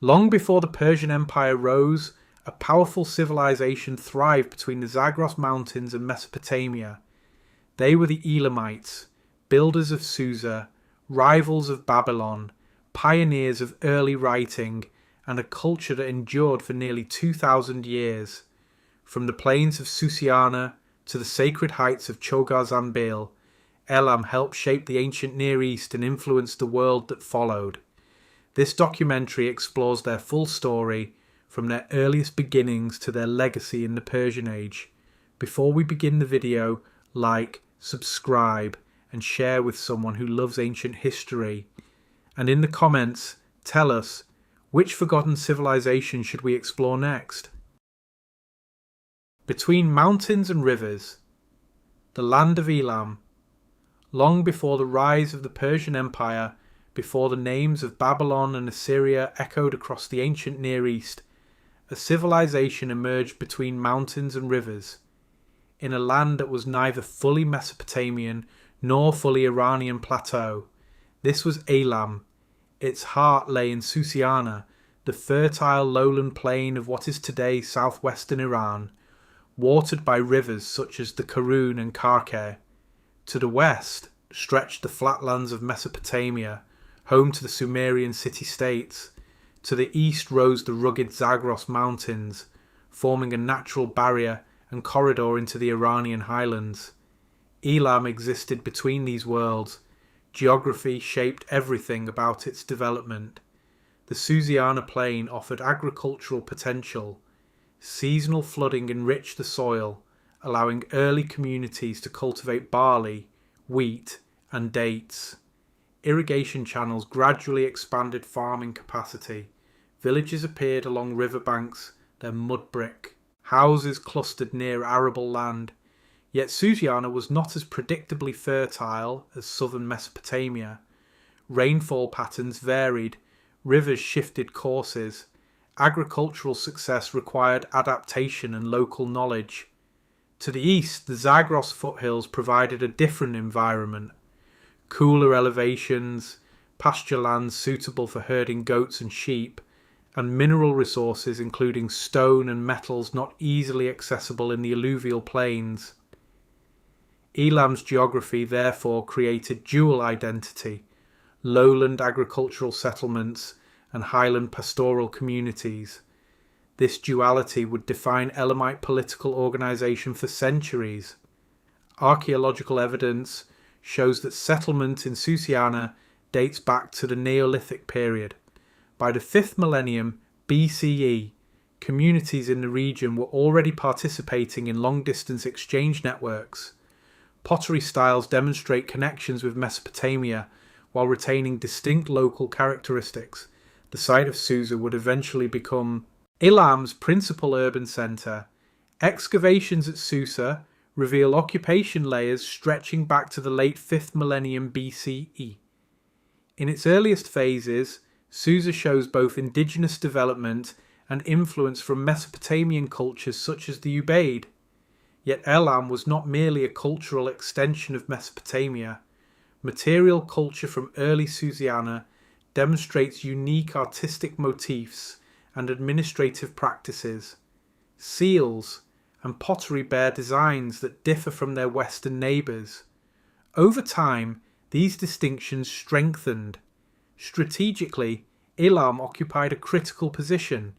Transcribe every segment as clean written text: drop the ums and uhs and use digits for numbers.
Long before the Persian Empire rose, a powerful civilization thrived between the Zagros Mountains and Mesopotamia. They were the Elamites, builders of Susa, rivals of Babylon, pioneers of early writing, and a culture that endured for nearly 2,000 years. From the plains of Susiana to the sacred heights of Chogha Zanbil, Elam helped shape the ancient Near East and influence the world that followed. This documentary explores their full story, from their earliest beginnings to their legacy in the Persian Age. Before we begin the video, like, subscribe, and share with someone who loves ancient history. And in the comments, tell us, which forgotten civilization should we explore next? Between mountains and rivers, the land of Elam. Long before the rise of the Persian Empire, before the names of Babylon and Assyria echoed across the ancient Near East, a civilization emerged between mountains and rivers, in a land that was neither fully Mesopotamian nor fully Iranian plateau. This was Elam. Its heart lay in Susiana, the fertile lowland plain of what is today southwestern Iran, watered by rivers such as the Karun and Karkeh. To the west stretched the flatlands of Mesopotamia, home to the Sumerian city-states. To the east rose the rugged Zagros Mountains, forming a natural barrier and corridor into the Iranian highlands. Elam existed between these worlds. Geography shaped everything about its development. The Susiana plain offered agricultural potential. Seasonal flooding enriched the soil, allowing early communities to cultivate barley, wheat, and dates. Irrigation channels gradually expanded farming capacity. Villages appeared along riverbanks, their mud brick. Houses clustered near arable land. Yet Susiana was not as predictably fertile as southern Mesopotamia. Rainfall patterns varied, rivers shifted courses. Agricultural success required adaptation and local knowledge. To the east, the Zagros foothills provided a different environment. Cooler elevations, pasture lands suitable for herding goats and sheep, and mineral resources including stone and metals not easily accessible in the alluvial plains. Elam's geography therefore created dual identity: lowland agricultural settlements and highland pastoral communities. This duality would define Elamite political organisation for centuries. Archaeological evidence shows that settlement in Susiana dates back to the Neolithic period. By the 5th millennium BCE, communities in the region were already participating in long-distance exchange networks. Pottery styles demonstrate connections with Mesopotamia while retaining distinct local characteristics. The site of Susa would eventually become Elam's principal urban centre. Excavations at Susa reveal occupation layers stretching back to the late 5th millennium BCE. In its earliest phases, Susa shows both indigenous development and influence from Mesopotamian cultures such as the Ubaid. Yet Elam was not merely a cultural extension of Mesopotamia. Material culture from early Susiana demonstrates unique artistic motifs and administrative practices. Seals and pottery bear designs that differ from their western neighbours. Over time, these distinctions strengthened. Strategically, Elam occupied a critical position.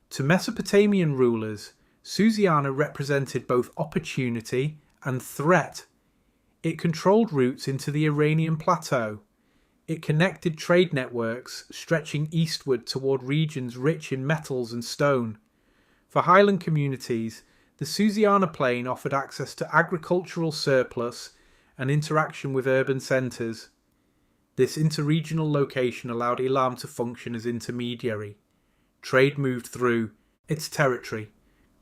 To Mesopotamian rulers, Susiana represented both opportunity and threat. It controlled routes into the Iranian plateau. It connected trade networks stretching eastward toward regions rich in metals and stone. For highland communities, the Susiana plain offered access to agricultural surplus and interaction with urban centres. This interregional location allowed Elam to function as intermediary. Trade moved through its territory.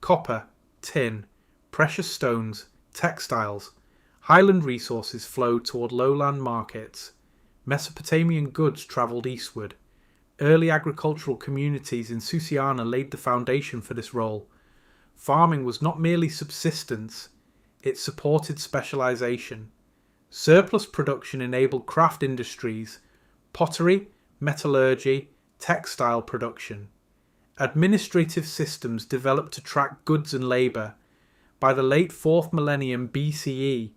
Copper, tin, precious stones, textiles. Highland resources flowed toward lowland markets. Mesopotamian goods travelled eastward. Early agricultural communities in Susiana laid the foundation for this role. Farming was not merely subsistence, it supported specialisation. Surplus production enabled craft industries, pottery, metallurgy, textile production. Administrative systems developed to track goods and labour. By the late 4th millennium BCE,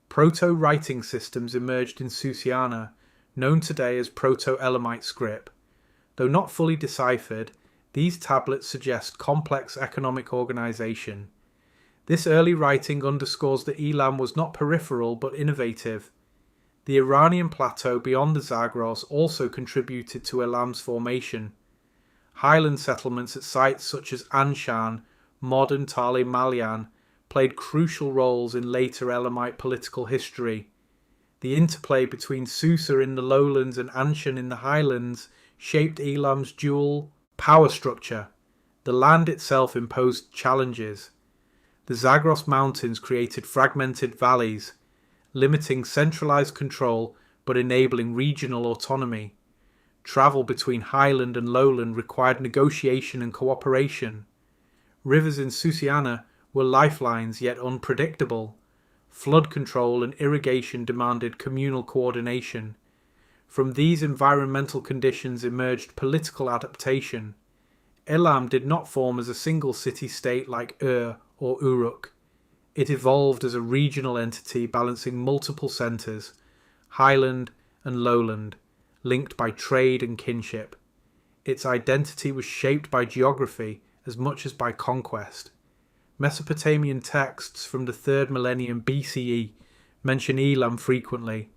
proto-writing systems emerged in Susiana, known today as Proto-Elamite script. Though not fully deciphered, these tablets suggest complex economic organisation. This early writing underscores that Elam was not peripheral but innovative. The Iranian plateau beyond the Zagros also contributed to Elam's formation. Highland settlements at sites such as Anshan, modern Tali Malyan, played crucial roles in later Elamite political history. The interplay between Susa in the lowlands and Anshan in the highlands shaped Elam's dual power structure. The land itself imposed challenges. The Zagros Mountains created fragmented valleys, limiting centralized control but enabling regional autonomy. Travel between highland and lowland required negotiation and cooperation. Rivers in Susiana were lifelines yet unpredictable. Flood control and irrigation demanded communal coordination. From these environmental conditions emerged political adaptation. Elam did not form as a single city-state like Ur or Uruk. It evolved as a regional entity balancing multiple centres, highland and lowland, linked by trade and kinship. Its identity was shaped by geography as much as by conquest. Mesopotamian texts from the 3rd millennium BCE mention Elam frequently,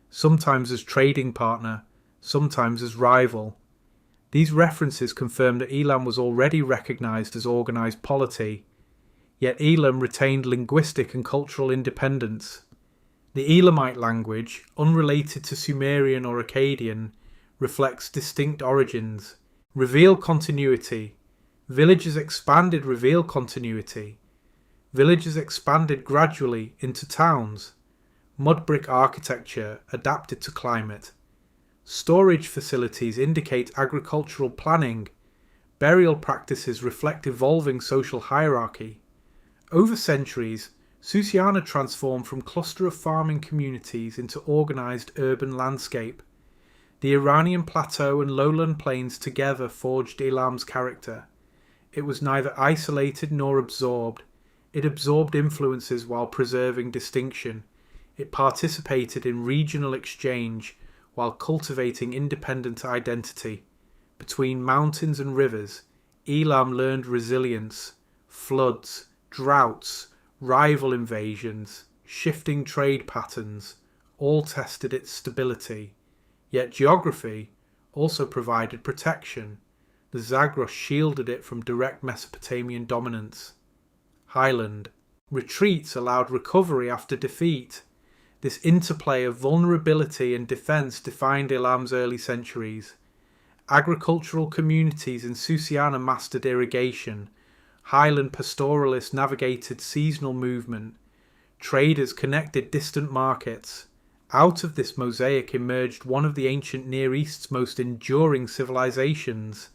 sometimes as trading partner, sometimes as rival. These references confirm that Elam was already recognised as organised polity, yet Elam retained linguistic and cultural independence. The Elamite language, unrelated to Sumerian or Akkadian, reflects distinct origins. Reveal continuity. Villages expanded reveal continuity. Villages expanded gradually into towns. Mud brick architecture adapted to climate. Storage facilities indicate agricultural planning. Burial practices reflect evolving social hierarchy. Over centuries, Susiana transformed from cluster of farming communities into organised urban landscape. The Iranian plateau and lowland plains together forged Elam's character. It was neither isolated nor absorbed. It absorbed influences while preserving distinction. It participated in regional exchange while cultivating independent identity. Between mountains and rivers, Elam learned resilience, floods, droughts, rival invasions, shifting trade patterns, all tested its stability. Yet geography also provided protection. The Zagros shielded it from direct Mesopotamian dominance. Highland retreats allowed recovery after defeat. This interplay of vulnerability and defence defined Elam's early centuries. Agricultural communities in Susiana mastered irrigation. Highland pastoralists navigated seasonal movement. Traders connected distant markets. Out of this mosaic emerged one of the ancient Near East's most enduring civilizations.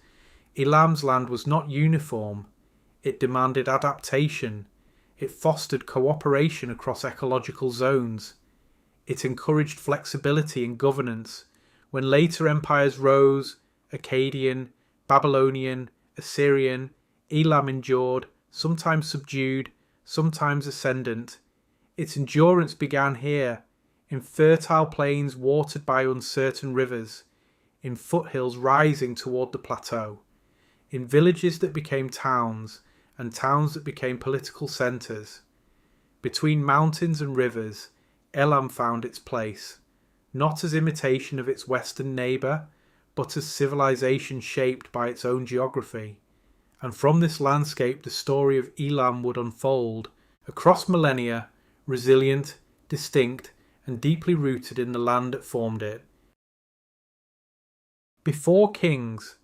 Elam's land was not uniform. It demanded adaptation. It fostered cooperation across ecological zones. It encouraged flexibility in governance. When later empires rose, Akkadian, Babylonian, Assyrian, Elam endured, sometimes subdued, sometimes ascendant. Its endurance began here, in fertile plains watered by uncertain rivers, in foothills rising toward the plateau, in villages that became towns, and towns that became political centres. Between mountains and rivers, Elam found its place, not as imitation of its western neighbour, but as civilization shaped by its own geography. And from this landscape the story of Elam would unfold, across millennia, resilient, distinct, and deeply rooted in the land that formed it. Before kings,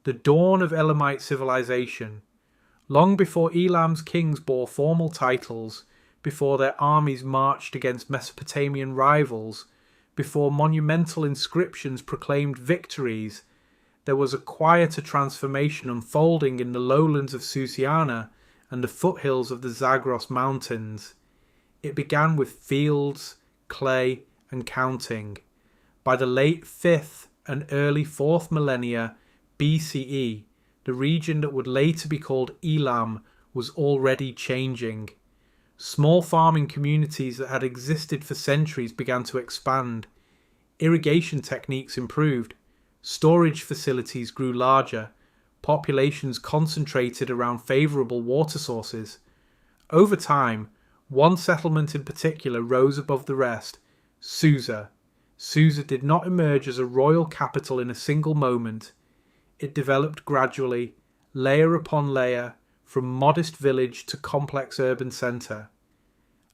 the dawn of Elamite civilization. Long before Elam's kings bore formal titles, before their armies marched against Mesopotamian rivals, before monumental inscriptions proclaimed victories, there was a quieter transformation unfolding in the lowlands of Susiana and the foothills of the Zagros Mountains. It began with fields, clay, and counting. By the late 5th and early 4th millennia, BCE, the region that would later be called Elam was already changing. Small farming communities that had existed for centuries began to expand. Irrigation techniques improved. Storage facilities grew larger. Populations concentrated around favourable water sources. Over time, one settlement in particular rose above the rest: Susa. Susa did not emerge as a royal capital in a single moment. It developed gradually, layer upon layer, from modest village to complex urban centre.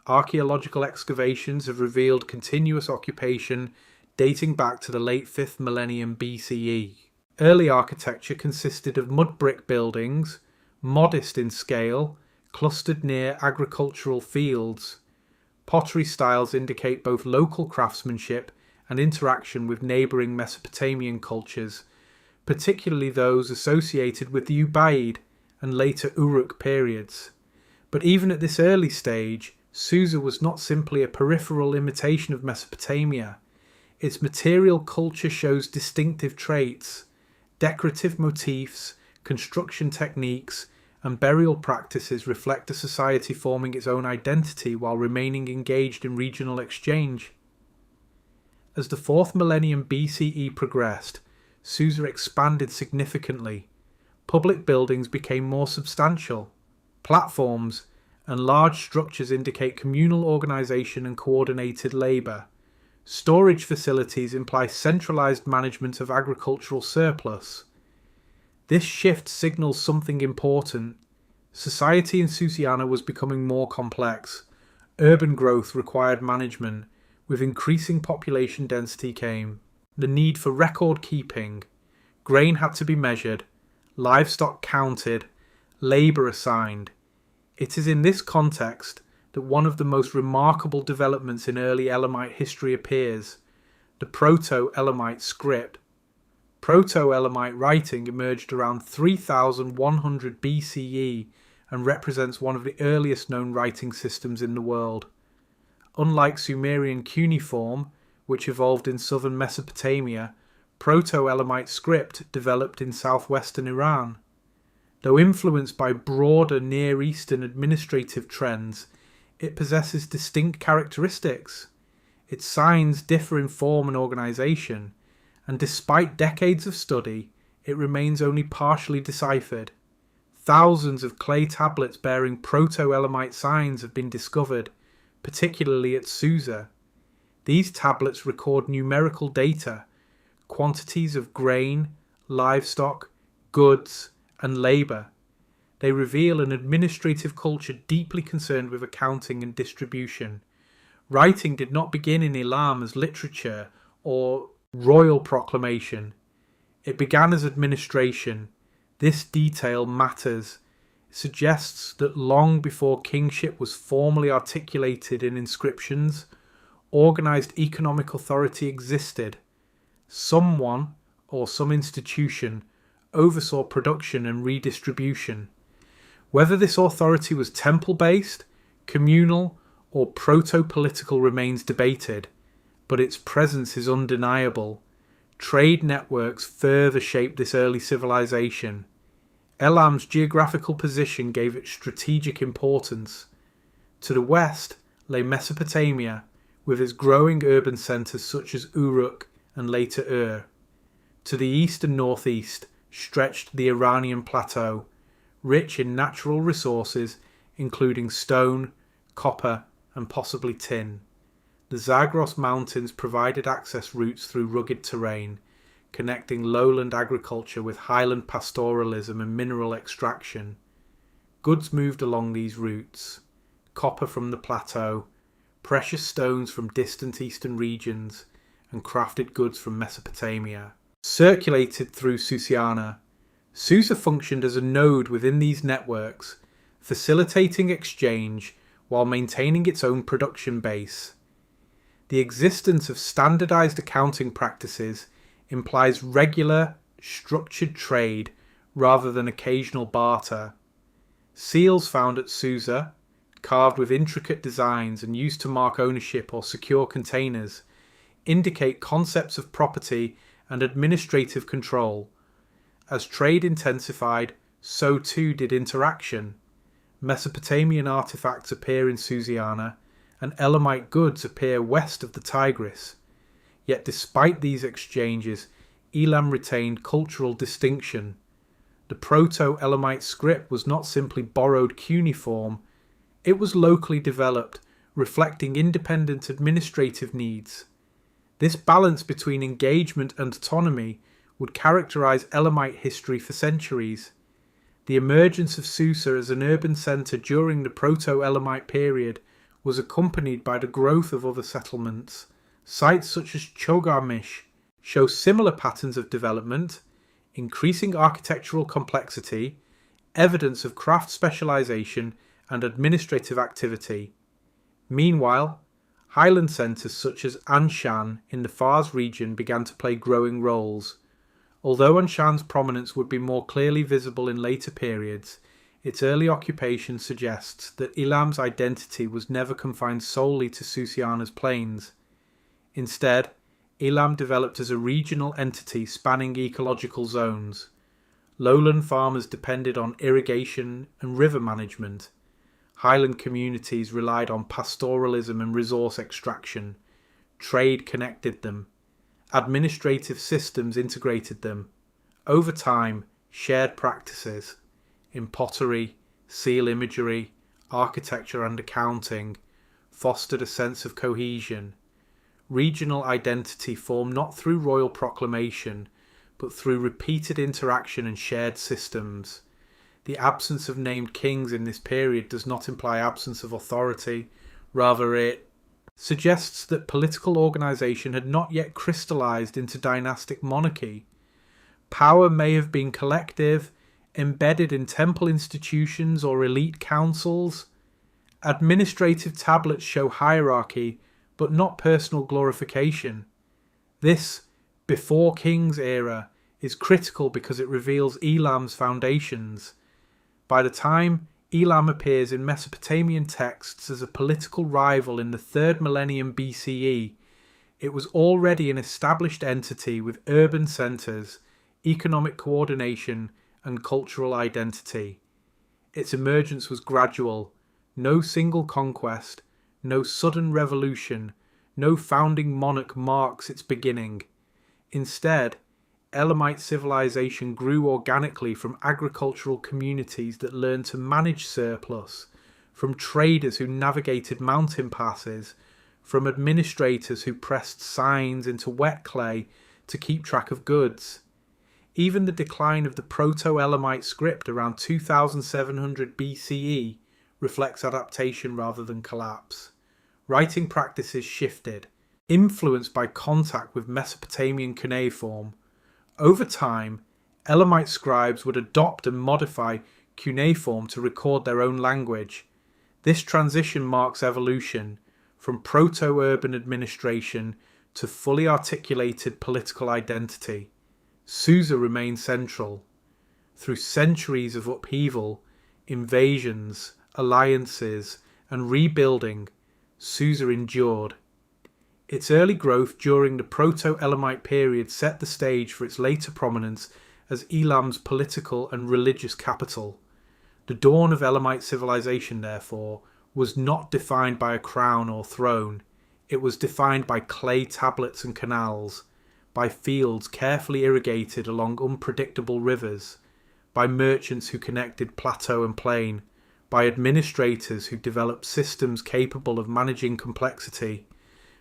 Archaeological excavations have revealed continuous occupation dating back to the late 5th millennium BCE. Early architecture consisted of mud brick buildings, modest in scale, clustered near agricultural fields. Pottery styles indicate both local craftsmanship and interaction with neighbouring Mesopotamian cultures, particularly those associated with the Ubaid and later Uruk periods. But even at this early stage, Susa was not simply a peripheral imitation of Mesopotamia. Its material culture shows distinctive traits. Decorative motifs, construction techniques, and burial practices reflect a society forming its own identity while remaining engaged in regional exchange. As the 4th millennium BCE progressed, Susa expanded significantly. Public buildings became more substantial. Platforms and large structures indicate communal organisation and coordinated labour. Storage facilities imply centralised management of agricultural surplus. This shift signals something important. Society in Susiana was becoming more complex. Urban growth required management. With increasing population density came the need for record keeping. Grain had to be measured, livestock counted, labour assigned. It is in this context that one of the most remarkable developments in early Elamite history appears: the proto-Elamite script. Proto-Elamite writing emerged around 3100 BCE and represents one of the earliest known writing systems in the world. Unlike Sumerian cuneiform, which evolved in southern Mesopotamia, Proto-Elamite script developed in southwestern Iran. Though influenced by broader Near Eastern administrative trends, it possesses distinct characteristics. Its signs differ in form and organisation, and despite decades of study, it remains only partially deciphered. Thousands of clay tablets bearing Proto-Elamite signs have been discovered, particularly at Susa. These tablets record numerical data, quantities of grain, livestock, goods, and labour. They reveal an administrative culture deeply concerned with accounting and distribution. Writing did not begin in Elam as literature or royal proclamation. It began as administration. This detail matters. It suggests that long before kingship was formally articulated in inscriptions, organised economic authority existed. Someone, or some institution, oversaw production and redistribution. Whether this authority was temple-based, communal, or proto-political remains debated, but its presence is undeniable. Trade networks further shaped this early civilization. Elam's geographical position gave it strategic importance. To the west lay Mesopotamia, with its growing urban centres such as Uruk and later Ur. To the east and northeast stretched the Iranian plateau, rich in natural resources including stone, copper, and possibly tin. The Zagros Mountains provided access routes through rugged terrain, connecting lowland agriculture with highland pastoralism and mineral extraction. Goods moved along these routes: copper from the plateau, precious stones from distant eastern regions, and crafted goods from Mesopotamia. Circulated through Susiana, Susa functioned as a node within these networks, facilitating exchange while maintaining its own production base. The existence of standardized accounting practices implies regular, structured trade rather than occasional barter. Seals found at Susa, carved with intricate designs and used to mark ownership or secure containers, indicate concepts of property and administrative control. As trade intensified, so too did interaction. Mesopotamian artifacts appear in Susiana, and Elamite goods appear west of the Tigris. Yet despite these exchanges, Elam retained cultural distinction. The proto-Elamite script was not simply borrowed cuneiform, it was locally developed, reflecting independent administrative needs. This balance between engagement and autonomy would characterize Elamite history for centuries. The emergence of Susa as an urban centre during the proto-Elamite period was accompanied by the growth of other settlements. Sites such as Chogha show similar patterns of development, increasing architectural complexity, evidence of craft specialisation and administrative activity. Meanwhile, highland centres such as Anshan in the Fars region began to play growing roles. Although Anshan's prominence would be more clearly visible in later periods, its early occupation suggests that Elam's identity was never confined solely to Susiana's plains. Instead, Elam developed as a regional entity spanning ecological zones. Lowland farmers depended on irrigation and river management. Highland communities relied on pastoralism and resource extraction. Trade connected them. Administrative systems integrated them. Over time, shared practices in pottery, seal imagery, architecture and accounting fostered a sense of cohesion. Regional identity formed not through royal proclamation, but through repeated interaction and shared systems. The absence of named kings in this period does not imply absence of authority, rather it suggests that political organisation had not yet crystallised into dynastic monarchy. Power may have been collective, embedded in temple institutions or elite councils. Administrative tablets show hierarchy, but not personal glorification. This before kings era is critical because it reveals Elam's foundations. By the time Elam appears in Mesopotamian texts as a political rival in the 3rd millennium BCE, it was already an established entity with urban centres, economic coordination and cultural identity. Its emergence was gradual, no single conquest, no sudden revolution, no founding monarch marks its beginning. Instead, Elamite civilization grew organically from agricultural communities that learned to manage surplus, from traders who navigated mountain passes, from administrators who pressed signs into wet clay to keep track of goods. Even the decline of the proto-Elamite script around 2700 BCE reflects adaptation rather than collapse. Writing practices shifted, influenced by contact with Mesopotamian cuneiform. Over time, Elamite scribes would adopt and modify cuneiform to record their own language. This transition marks evolution, from proto-urban administration to fully articulated political identity. Susa remained central. Through centuries of upheaval, invasions, alliances, and rebuilding, Susa endured. Its early growth during the proto-Elamite period set the stage for its later prominence as Elam's political and religious capital. The dawn of Elamite civilization, therefore, was not defined by a crown or throne. It was defined by clay tablets and canals, by fields carefully irrigated along unpredictable rivers, by merchants who connected plateau and plain, by administrators who developed systems capable of managing complexity.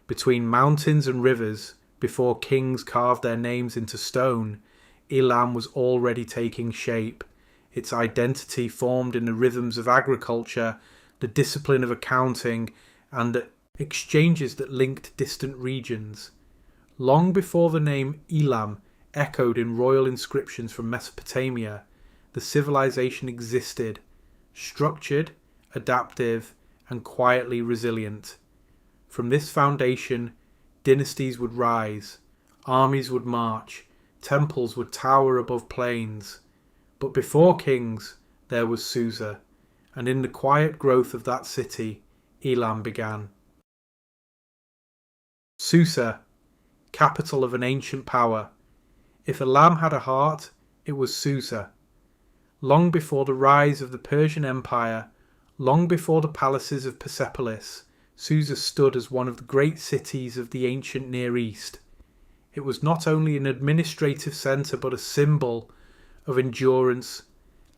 Between mountains and rivers, before kings carved their names into stone, Elam was already taking shape. Its identity formed in the rhythms of agriculture, the discipline of accounting, and the exchanges that linked distant regions. Long before the name Elam echoed in royal inscriptions from Mesopotamia, the civilization existed, structured, adaptive, and quietly resilient. From this foundation, dynasties would rise, armies would march, temples would tower above plains. But before kings, there was Susa, and in the quiet growth of that city, Elam began. Susa, capital of an ancient power. If Elam had a heart, It was Susa. Long before the rise of the Persian Empire, long before the palaces of Persepolis, Susa stood as one of the great cities of the ancient Near East. It was not only an administrative centre but a symbol of endurance,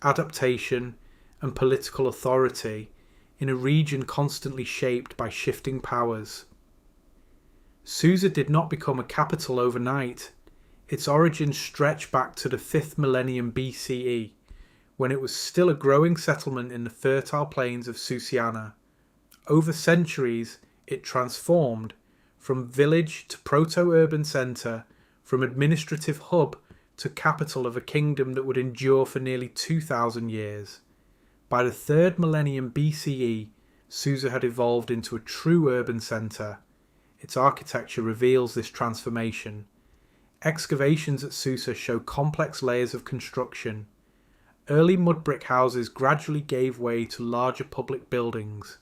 adaptation, and political authority in a region constantly shaped by shifting powers. Susa did not become a capital overnight. Its origins stretch back to the 5th millennium BCE, when it was still a growing settlement in the fertile plains of Susiana. Over centuries, it transformed from village to proto-urban centre, from administrative hub to capital of a kingdom that would endure for nearly 2,000 years. By the 3rd millennium BCE, Susa had evolved into a true urban centre. Its architecture reveals this transformation. Excavations at Susa show complex layers of construction. Early mud brick houses gradually gave way to larger public buildings.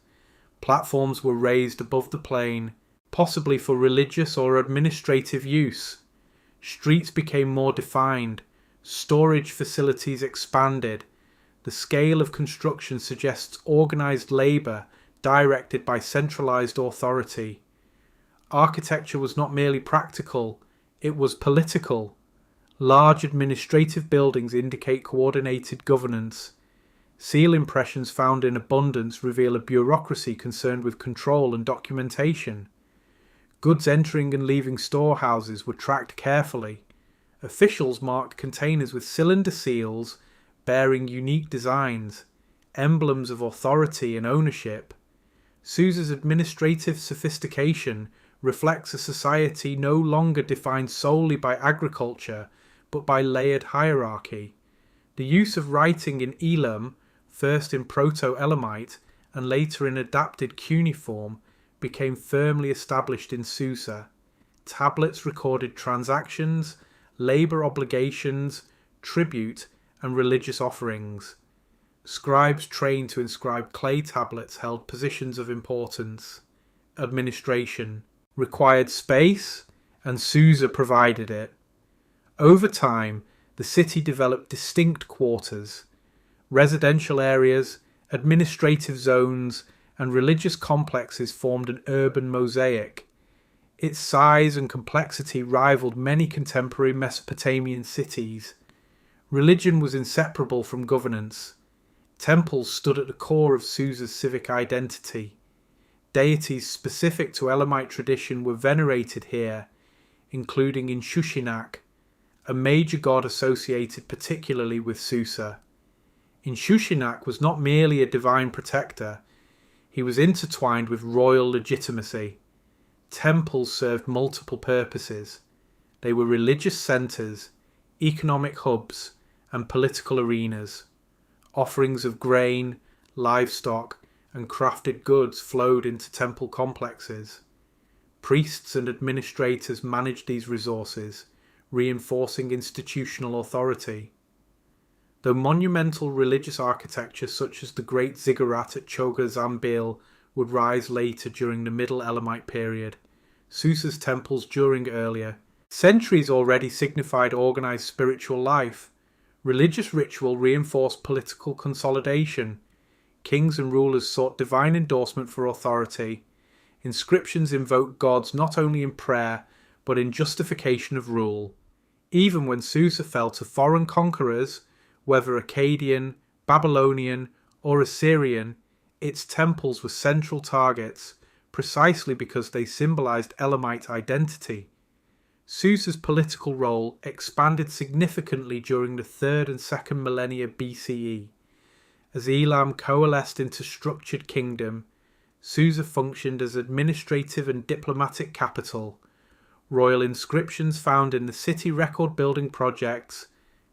Platforms were raised above the plain, possibly for religious or administrative use. Streets became more defined. Storage facilities expanded. The scale of construction suggests organised labour directed by centralised authority. Architecture was not merely practical, it was political. Large administrative buildings indicate coordinated governance. Seal impressions found in abundance reveal a bureaucracy concerned with control and documentation. Goods entering and leaving storehouses were tracked carefully. Officials marked containers with cylinder seals bearing unique designs, emblems of authority and ownership. Susa's administrative sophistication reflects a society no longer defined solely by agriculture, but by layered hierarchy. The use of writing in Elam, first in proto-Elamite and later in adapted cuneiform, became firmly established in Susa. Tablets recorded transactions, labour obligations, tribute, and religious offerings. Scribes trained to inscribe clay tablets held positions of importance. Administration required space, and Susa provided it. Over time, the city developed distinct quarters, residential areas, administrative zones, and religious complexes formed an urban mosaic. Its size and complexity rivaled many contemporary Mesopotamian cities. Religion was inseparable from governance. Temples stood at the core of Susa's civic identity. Deities specific to Elamite tradition were venerated here, including in Shushinak, a major god associated particularly with Susa. Shushinak was not merely a divine protector, he was intertwined with royal legitimacy. Temples served multiple purposes. They were religious centres, economic hubs, and political arenas. Offerings of grain, livestock, and crafted goods flowed into temple complexes. Priests and administrators managed these resources, reinforcing institutional authority. Though monumental religious architecture such as the Great Ziggurat at Chogha Zanbil would rise later during the Middle Elamite period, Susa's temples during earlier centuries already signified organised spiritual life. Religious ritual reinforced political consolidation. Kings and rulers sought divine endorsement for authority. Inscriptions invoked gods not only in prayer but in justification of rule. Even when Susa fell to foreign conquerors, whether Akkadian, Babylonian, or Assyrian, its temples were central targets, precisely because they symbolised Elamite identity. Susa's political role expanded significantly during the 3rd and 2nd millennia BCE. As Elam coalesced into structured kingdom, Susa functioned as administrative and diplomatic capital. Royal inscriptions found in the city record building projects,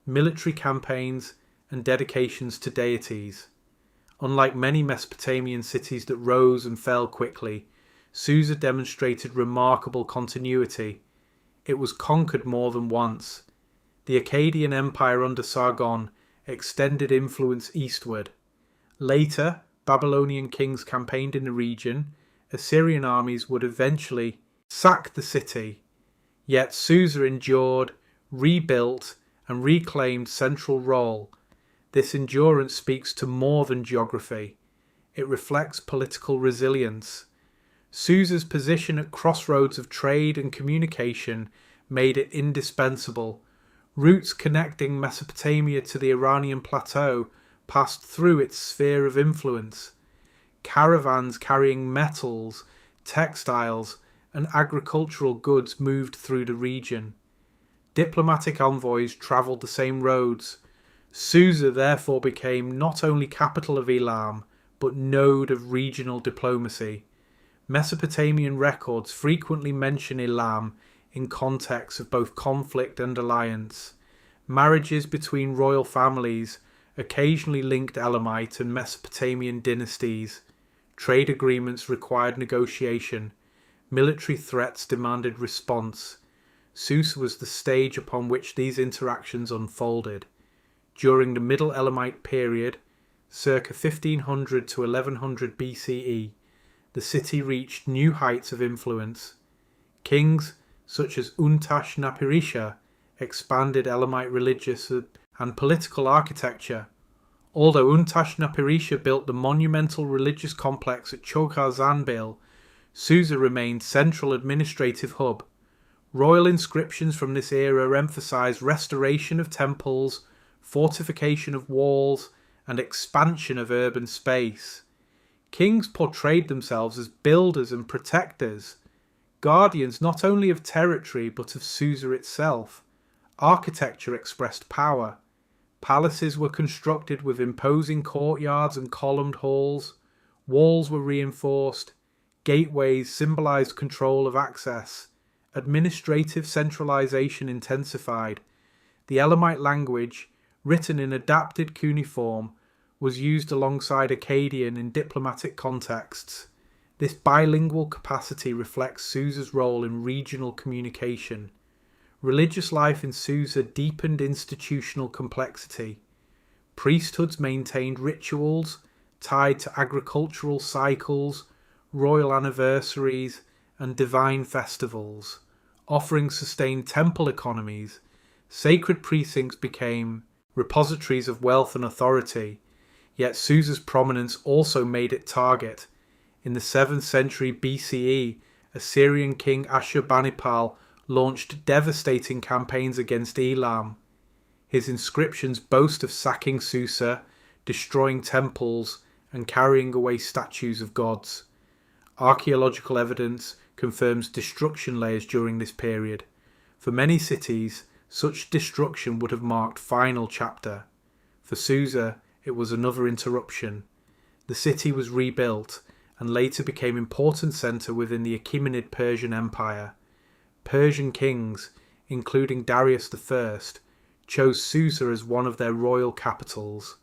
military campaigns, and dedications to deities. Unlike many Mesopotamian cities that rose and fell quickly, Susa demonstrated remarkable continuity. It was conquered more than once. The Akkadian Empire under Sargon extended influence eastward. Later, Babylonian kings campaigned in the region. Assyrian armies would eventually sack the city. Yet Susa endured, rebuilt, and reclaimed central role. This endurance speaks to more than geography. It reflects political resilience. Susa's position at crossroads of trade and communication made it indispensable. Routes connecting Mesopotamia to the Iranian plateau passed through its sphere of influence. Caravans carrying metals, textiles, and agricultural goods moved through the region. Diplomatic envoys travelled the same roads. Susa therefore became not only capital of Elam, but node of regional diplomacy. Mesopotamian records frequently mention Elam in context of both conflict and alliance. Marriages between royal families occasionally linked Elamite and Mesopotamian dynasties. Trade agreements required negotiation. Military threats demanded response. Susa was the stage upon which these interactions unfolded. During the Middle Elamite period, circa 1500 to 1100 BCE, the city reached new heights of influence. Kings such as Untash-Napirisha expanded Elamite religious and political architecture. Although Untash-Napirisha built the monumental religious complex at Chogha Zanbil, Susa remained central administrative hub. Royal inscriptions from this era emphasized restoration of temples, fortification of walls, and expansion of urban space. Kings portrayed themselves as builders and protectors, guardians not only of territory but of Susa itself. Architecture expressed power. Palaces were constructed with imposing courtyards and columned halls. Walls were reinforced. Gateways symbolized control of access. Administrative centralization intensified. The Elamite language, written in adapted cuneiform, was used alongside Akkadian in diplomatic contexts. This bilingual capacity reflects Susa's role in regional communication. Religious life in Susa deepened institutional complexity. Priesthoods maintained rituals tied to agricultural cycles, royal anniversaries, and divine festivals. Offering sustained temple economies, sacred precincts became repositories of wealth and authority, yet Susa's prominence also made it target. In the 7th century BCE, Assyrian king Ashurbanipal launched devastating campaigns against Elam. His inscriptions boast of sacking Susa, destroying temples, and carrying away statues of gods. Archaeological evidence confirms destruction layers during this period. For many cities, such destruction would have marked final chapter. For Susa, it was another interruption. The city was rebuilt and later became an important centre within the Achaemenid Persian Empire. Persian kings, including Darius I, chose Susa as one of their royal capitals.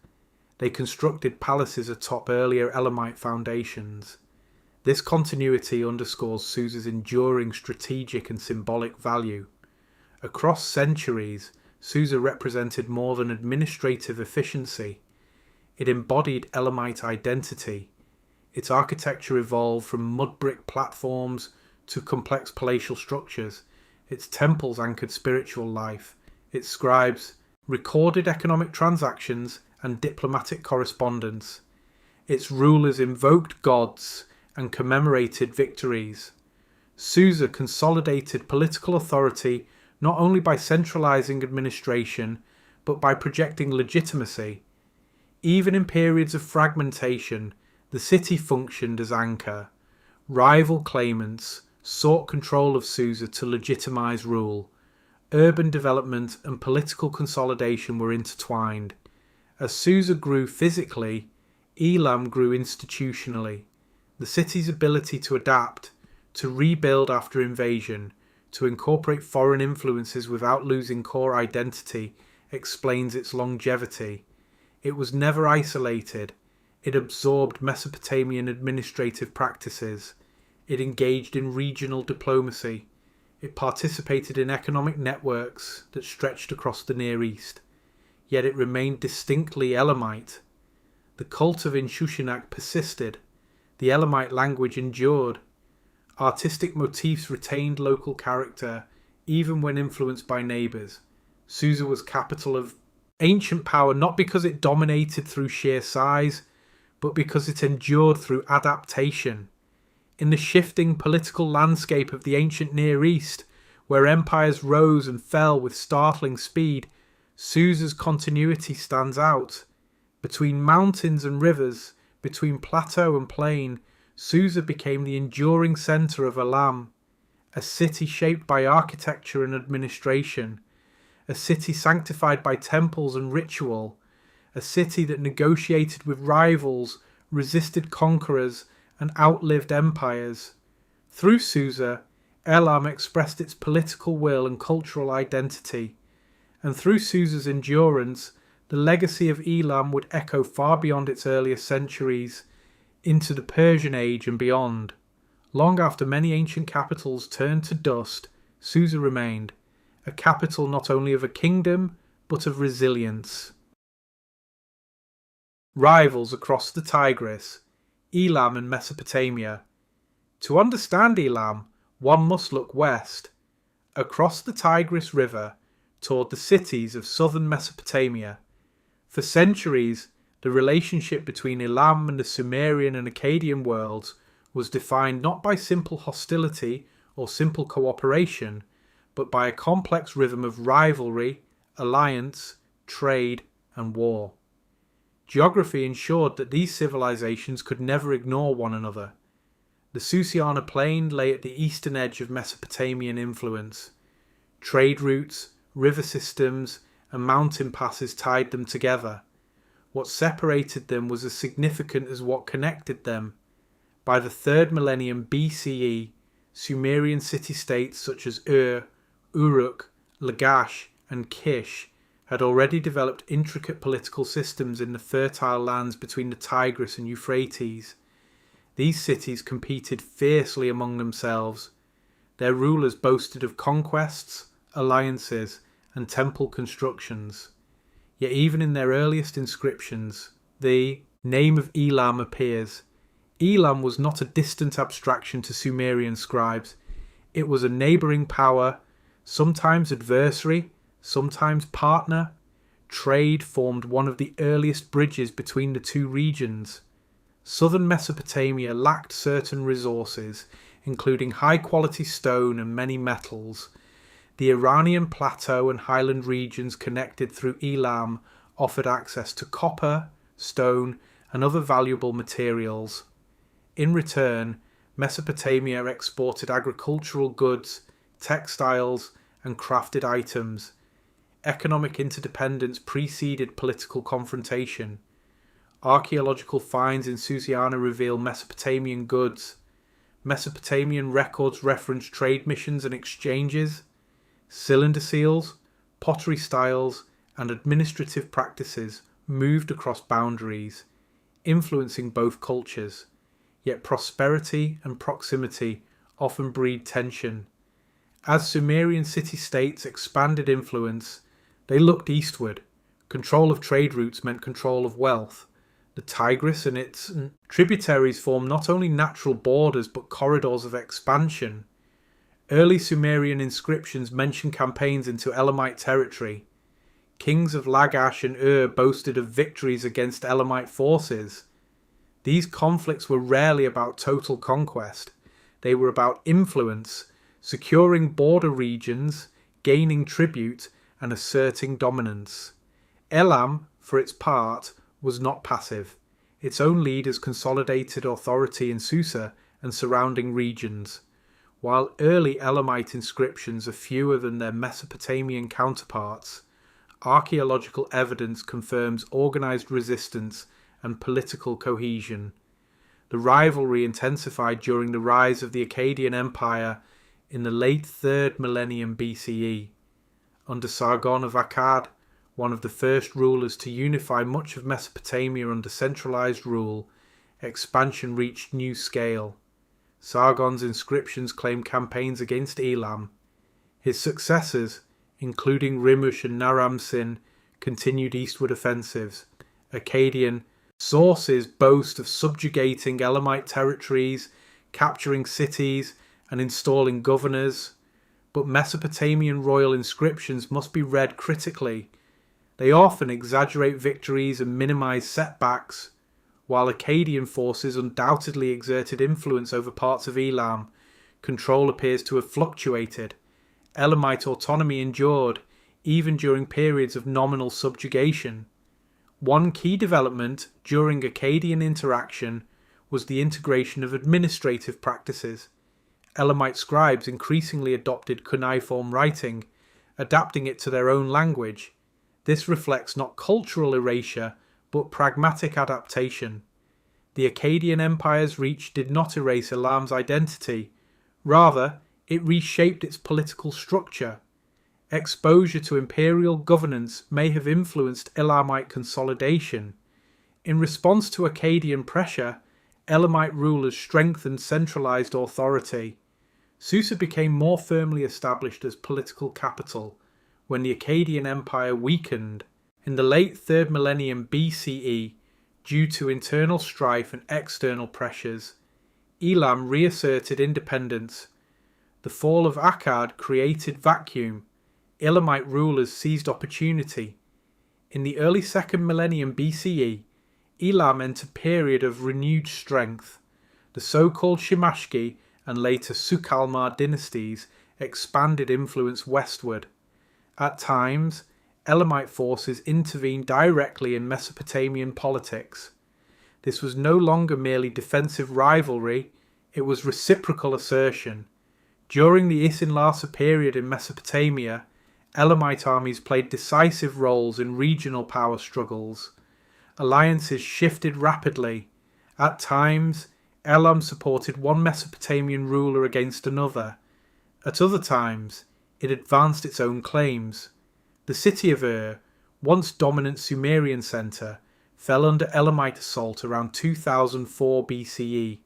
They constructed palaces atop earlier Elamite foundations. This continuity underscores Susa's enduring strategic and symbolic value. Across centuries, Susa represented more than administrative efficiency. It embodied Elamite identity. Its architecture evolved from mud brick platforms to complex palatial structures. Its temples anchored spiritual life. Its scribes recorded economic transactions and diplomatic correspondence. Its rulers invoked gods and commemorated victories. Susa consolidated political authority not only by centralizing administration, but by projecting legitimacy. Even in periods of fragmentation, the city functioned as anchor. Rival claimants sought control of Susa to legitimize rule. Urban development and political consolidation were intertwined. As Susa grew physically, Elam grew institutionally. The city's ability to adapt, to rebuild after invasion, to incorporate foreign influences without losing core identity explains its longevity. It was never isolated. It absorbed Mesopotamian administrative practices. It engaged in regional diplomacy. It participated in economic networks that stretched across the Near East. Yet it remained distinctly Elamite. The cult of Inshushinak persisted. The Elamite language endured. Artistic motifs retained local character, even when influenced by neighbours. Susa was capital of ancient power not because it dominated through sheer size, but because it endured through adaptation. In the shifting political landscape of the ancient Near East, where empires rose and fell with startling speed, Susa's continuity stands out. Between mountains and rivers, between plateau and plain, Susa became the enduring centre of Elam, a city shaped by architecture and administration, a city sanctified by temples and ritual, a city that negotiated with rivals, resisted conquerors, and outlived empires. Through Susa, Elam expressed its political will and cultural identity, and through Susa's endurance, the legacy of Elam would echo far beyond its earliest centuries, into the Persian Age and beyond. Long after many ancient capitals turned to dust, Susa remained, a capital not only of a kingdom, but of resilience. Rivals across the Tigris, Elam and Mesopotamia. To understand Elam, one must look west, across the Tigris River, toward the cities of southern Mesopotamia. For centuries, the relationship between Elam and the Sumerian and Akkadian worlds was defined not by simple hostility or simple cooperation, but by a complex rhythm of rivalry, alliance, trade, and war. Geography ensured that these civilizations could never ignore one another. The Susiana plain lay at the eastern edge of Mesopotamian influence. Trade routes, river systems, and mountain passes tied them together. What separated them was as significant as what connected them. By the 3rd millennium BCE, Sumerian city-states such as Uruk, Lagash, and Kish had already developed intricate political systems in the fertile lands between the Tigris and Euphrates. These cities competed fiercely among themselves. Their rulers boasted of conquests, alliances, and temple constructions. Yet even in their earliest inscriptions, the name of Elam appears. Elam was not a distant abstraction to Sumerian scribes. It was a neighbouring power, sometimes adversary, sometimes partner. Trade formed one of the earliest bridges between the two regions. Southern Mesopotamia lacked certain resources, including high-quality stone and many metals. The Iranian plateau and highland regions connected through Elam offered access to copper, stone, and other valuable materials. In return, Mesopotamia exported agricultural goods, textiles, and crafted items. Economic interdependence preceded political confrontation. Archaeological finds in Susiana reveal Mesopotamian goods. Mesopotamian records reference trade missions and exchanges. Cylinder seals, pottery styles, and administrative practices moved across boundaries, influencing both cultures. Yet prosperity and proximity often breed tension. As Sumerian city-states expanded influence, they looked eastward. Control of trade routes meant control of wealth. The Tigris and its tributaries formed not only natural borders but corridors of expansion. Early Sumerian inscriptions mention campaigns into Elamite territory. Kings of Lagash and boasted of victories against Elamite forces. These conflicts were rarely about total conquest. They were about influence, securing border regions, gaining tribute, and asserting dominance. Elam, for its part, was not passive. Its own leaders consolidated authority in Susa and surrounding regions. While early Elamite inscriptions are fewer than their Mesopotamian counterparts, archaeological evidence confirms organized resistance and political cohesion. The rivalry intensified during the rise of the Akkadian Empire in the late 3rd millennium BCE. Under Sargon of Akkad, one of the first rulers to unify much of Mesopotamia under centralized rule, expansion reached new scale. Sargon's inscriptions claim campaigns against Elam. His successors, including Rimush and Naram-Sin, continued eastward offensives. Akkadian sources boast of subjugating Elamite territories, capturing cities, and installing governors. but Mesopotamian royal inscriptions must be read critically. They often exaggerate victories and minimize setbacks. While Akkadian forces undoubtedly exerted influence over parts of Elam, control appears to have fluctuated. Elamite autonomy endured, even during periods of nominal subjugation. One key development during Akkadian interaction was the integration of administrative practices. Elamite scribes increasingly adopted cuneiform writing, adapting it to their own language. This reflects not cultural erasure, but pragmatic adaptation. The Akkadian Empire's reach did not erase Elam's identity. Rather, it reshaped its political structure. Exposure to imperial governance may have influenced Elamite consolidation. In response to Akkadian pressure, Elamite rulers strengthened centralized authority. Susa became more firmly established as political capital when the Akkadian Empire weakened. In the late 3rd millennium BCE, due to internal strife and external pressures, Elam reasserted independence. The fall of Akkad created vacuum. Elamite rulers seized opportunity. In the early 2nd millennium BCE, Elam entered a period of renewed strength. The so-called Shimashki and later Sukalmar dynasties expanded influence westward. At times, Elamite forces intervened directly in Mesopotamian politics. This was no longer merely defensive rivalry, it was reciprocal assertion. During the Isin-Larsa period in Mesopotamia, Elamite armies played decisive roles in regional power struggles. Alliances shifted rapidly. At times, Elam supported one Mesopotamian ruler against another. At other times, it advanced its own claims. The city of once dominant Sumerian centre, fell under Elamite assault around 2004 BCE.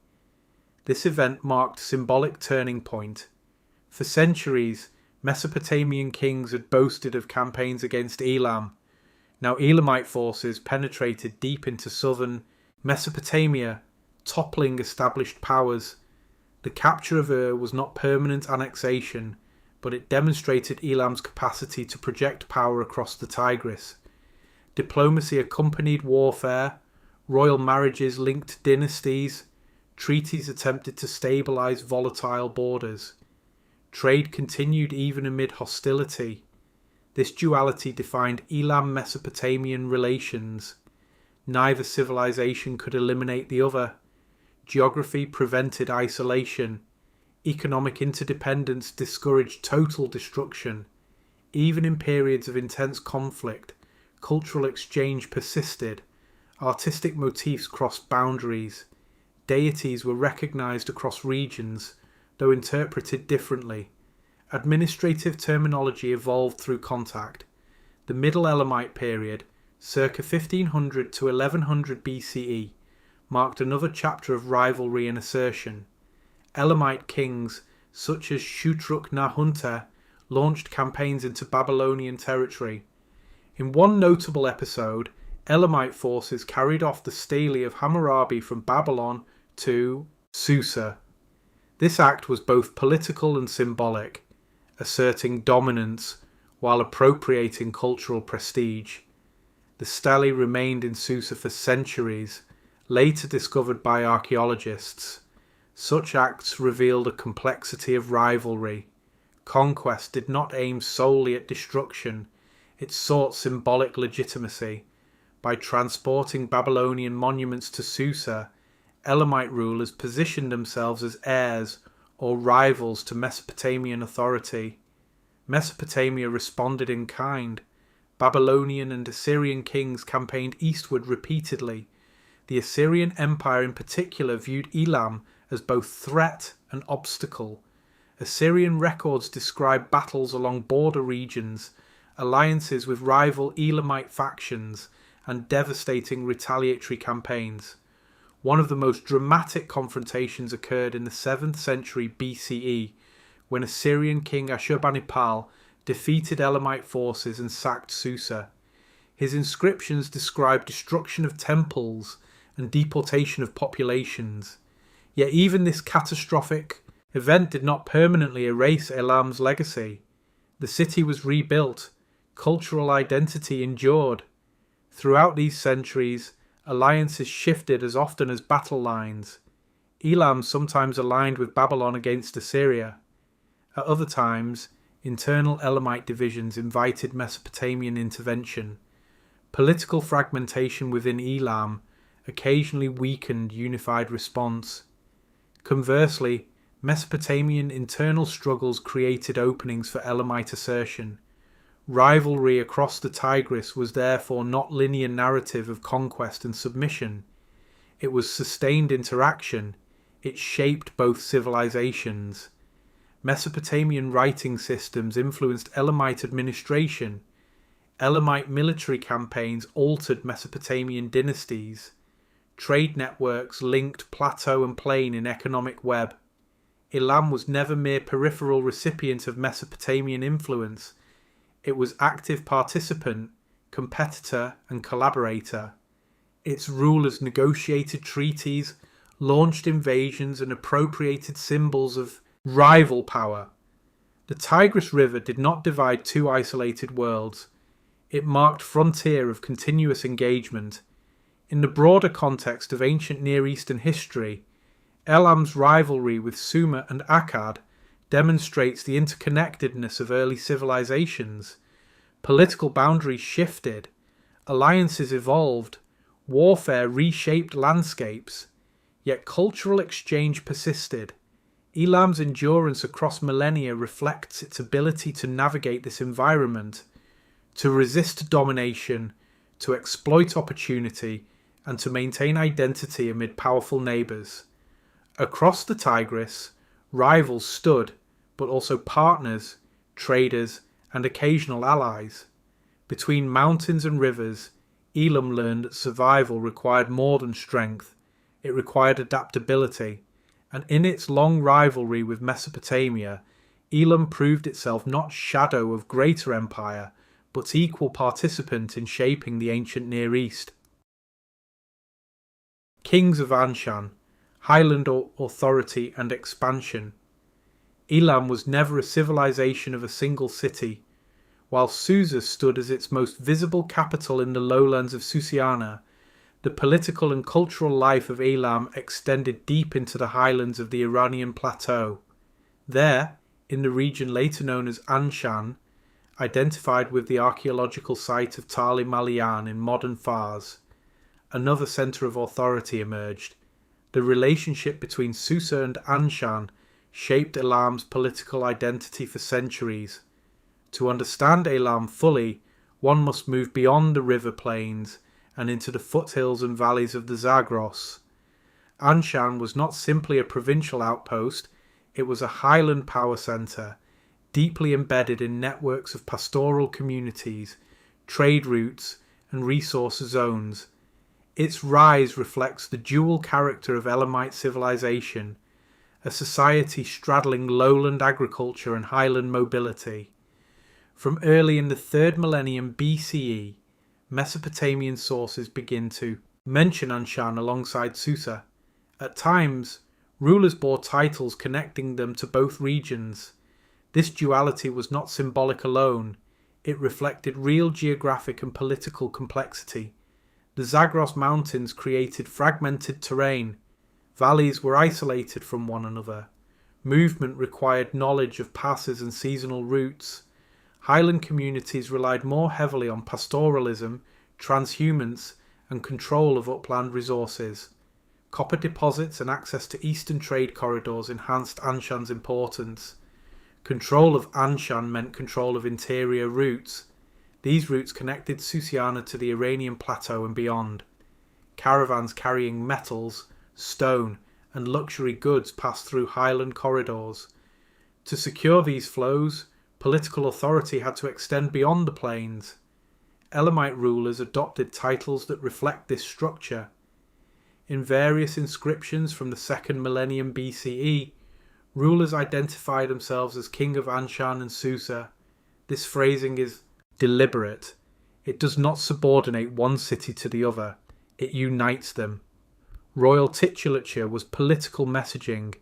This event marked a symbolic turning point. For centuries, Mesopotamian kings had boasted of campaigns against Elam. Now Elamite forces penetrated deep into southern Mesopotamia, toppling established powers. The capture of was not permanent annexation, but it demonstrated Elam's capacity to project power across the Tigris. Diplomacy accompanied warfare, royal marriages linked dynasties, treaties attempted to stabilize volatile borders. Trade continued even amid hostility. This duality defined Elam-Mesopotamian relations. Neither civilization could eliminate the other. Geography prevented isolation. Economic interdependence discouraged total destruction. Even in periods of intense conflict, cultural exchange persisted. Artistic motifs crossed boundaries. Deities were recognized across regions, though interpreted differently. Administrative terminology evolved through contact. The Middle Elamite period, circa 1500 to 1100 BCE, marked another chapter of rivalry and assertion. Elamite kings, such as Shutruk-Nahunta, launched campaigns into Babylonian territory. In one notable episode, Elamite forces carried off the stele of Hammurabi from Babylon to Susa. This act was both political and symbolic, asserting dominance while appropriating cultural prestige. The stele remained in Susa for centuries, later discovered by archaeologists. Such acts revealed a complexity of rivalry. Conquest did not aim solely at destruction, it sought symbolic legitimacy. By transporting Babylonian monuments to Susa, Elamite rulers positioned themselves as heirs or rivals to Mesopotamian authority. Mesopotamia responded in kind. Babylonian and Assyrian kings campaigned eastward repeatedly. The Assyrian Empire in particular viewed Elam as both threat and obstacle. Assyrian records describe battles along border regions, alliances with rival Elamite factions, and devastating retaliatory campaigns. One of the most dramatic confrontations occurred in the 7th century BCE, when Assyrian king Ashurbanipal defeated Elamite forces and sacked Susa. His inscriptions describe destruction of temples and deportation of populations. Yet even this catastrophic event did not permanently erase Elam's legacy. The city was rebuilt, cultural identity endured. Throughout these centuries, alliances shifted as often as battle lines. Elam sometimes aligned with Babylon against Assyria. At other times, internal Elamite divisions invited Mesopotamian intervention. Political fragmentation within Elam occasionally weakened unified response. Conversely, Mesopotamian internal struggles created openings for Elamite assertion. Rivalry across the Tigris was therefore not linear narrative of conquest and submission. It was sustained interaction. It shaped both civilizations. Mesopotamian writing systems influenced Elamite administration. Elamite military campaigns altered Mesopotamian dynasties. Trade networks linked plateau and plain in economic web. Elam was never mere peripheral recipient of Mesopotamian influence. It was active participant, competitor and collaborator. Its rulers negotiated treaties, launched invasions and appropriated symbols of rival power. The Tigris River did not divide two isolated worlds. It marked frontier of continuous engagement. In the broader context of ancient Near Eastern history, Elam's rivalry with Sumer and Akkad demonstrates the interconnectedness of early civilizations. Political boundaries shifted, alliances evolved, warfare reshaped landscapes, yet cultural exchange persisted. Elam's endurance across millennia reflects its ability to navigate this environment, to resist domination, to exploit opportunity, and to maintain identity amid powerful neighbours. Across the Tigris, rivals stood, but also partners, traders, and occasional allies. Between mountains and rivers, Elam learned that survival required more than strength. It required adaptability, and in its long rivalry with Mesopotamia, Elam proved itself not shadow of greater empire, but equal participant in shaping the ancient Near East. Kings of Anshan, Highland authority and expansion. Elam was never a civilization of a single city. While Susa stood as its most visible capital in the lowlands of Susiana, the political and cultural life of Elam extended deep into the highlands of the Iranian plateau. There, in the region later known as Anshan, identified with the archaeological site of Tali Malian in modern Fars, another centre of authority emerged. The relationship between Susa and Anshan shaped Elam's political identity for centuries. To understand Elam fully, one must move beyond the river plains and into the foothills and valleys of the Zagros. Anshan was not simply a provincial outpost, it was a highland power centre, deeply embedded in networks of pastoral communities, trade routes, and resource zones. Its rise reflects the dual character of Elamite civilization, a society straddling lowland agriculture and highland mobility. From early in the 3rd millennium BCE, Mesopotamian sources begin to mention Anshan alongside Susa. At times, rulers bore titles connecting them to both regions. This duality was not symbolic alone, it reflected real geographic and political complexity. The Zagros Mountains created fragmented terrain. Valleys were isolated from one another. Movement required knowledge of passes and seasonal routes. Highland communities relied more heavily on pastoralism, transhumance, and control of upland resources. Copper deposits and access to eastern trade corridors enhanced Anshan's importance. Control of Anshan meant control of interior routes. These routes connected Susiana to the Iranian plateau and beyond. Caravans carrying metals, stone, and luxury goods passed through highland corridors. To secure these flows, political authority had to extend beyond the plains. Elamite rulers adopted titles that reflect this structure. In various inscriptions from the 2nd millennium BCE, rulers identify themselves as King of Anshan and Susa. This phrasing is deliberate. It does not subordinate one city to the other. It unites them. Royal titulature was political messaging.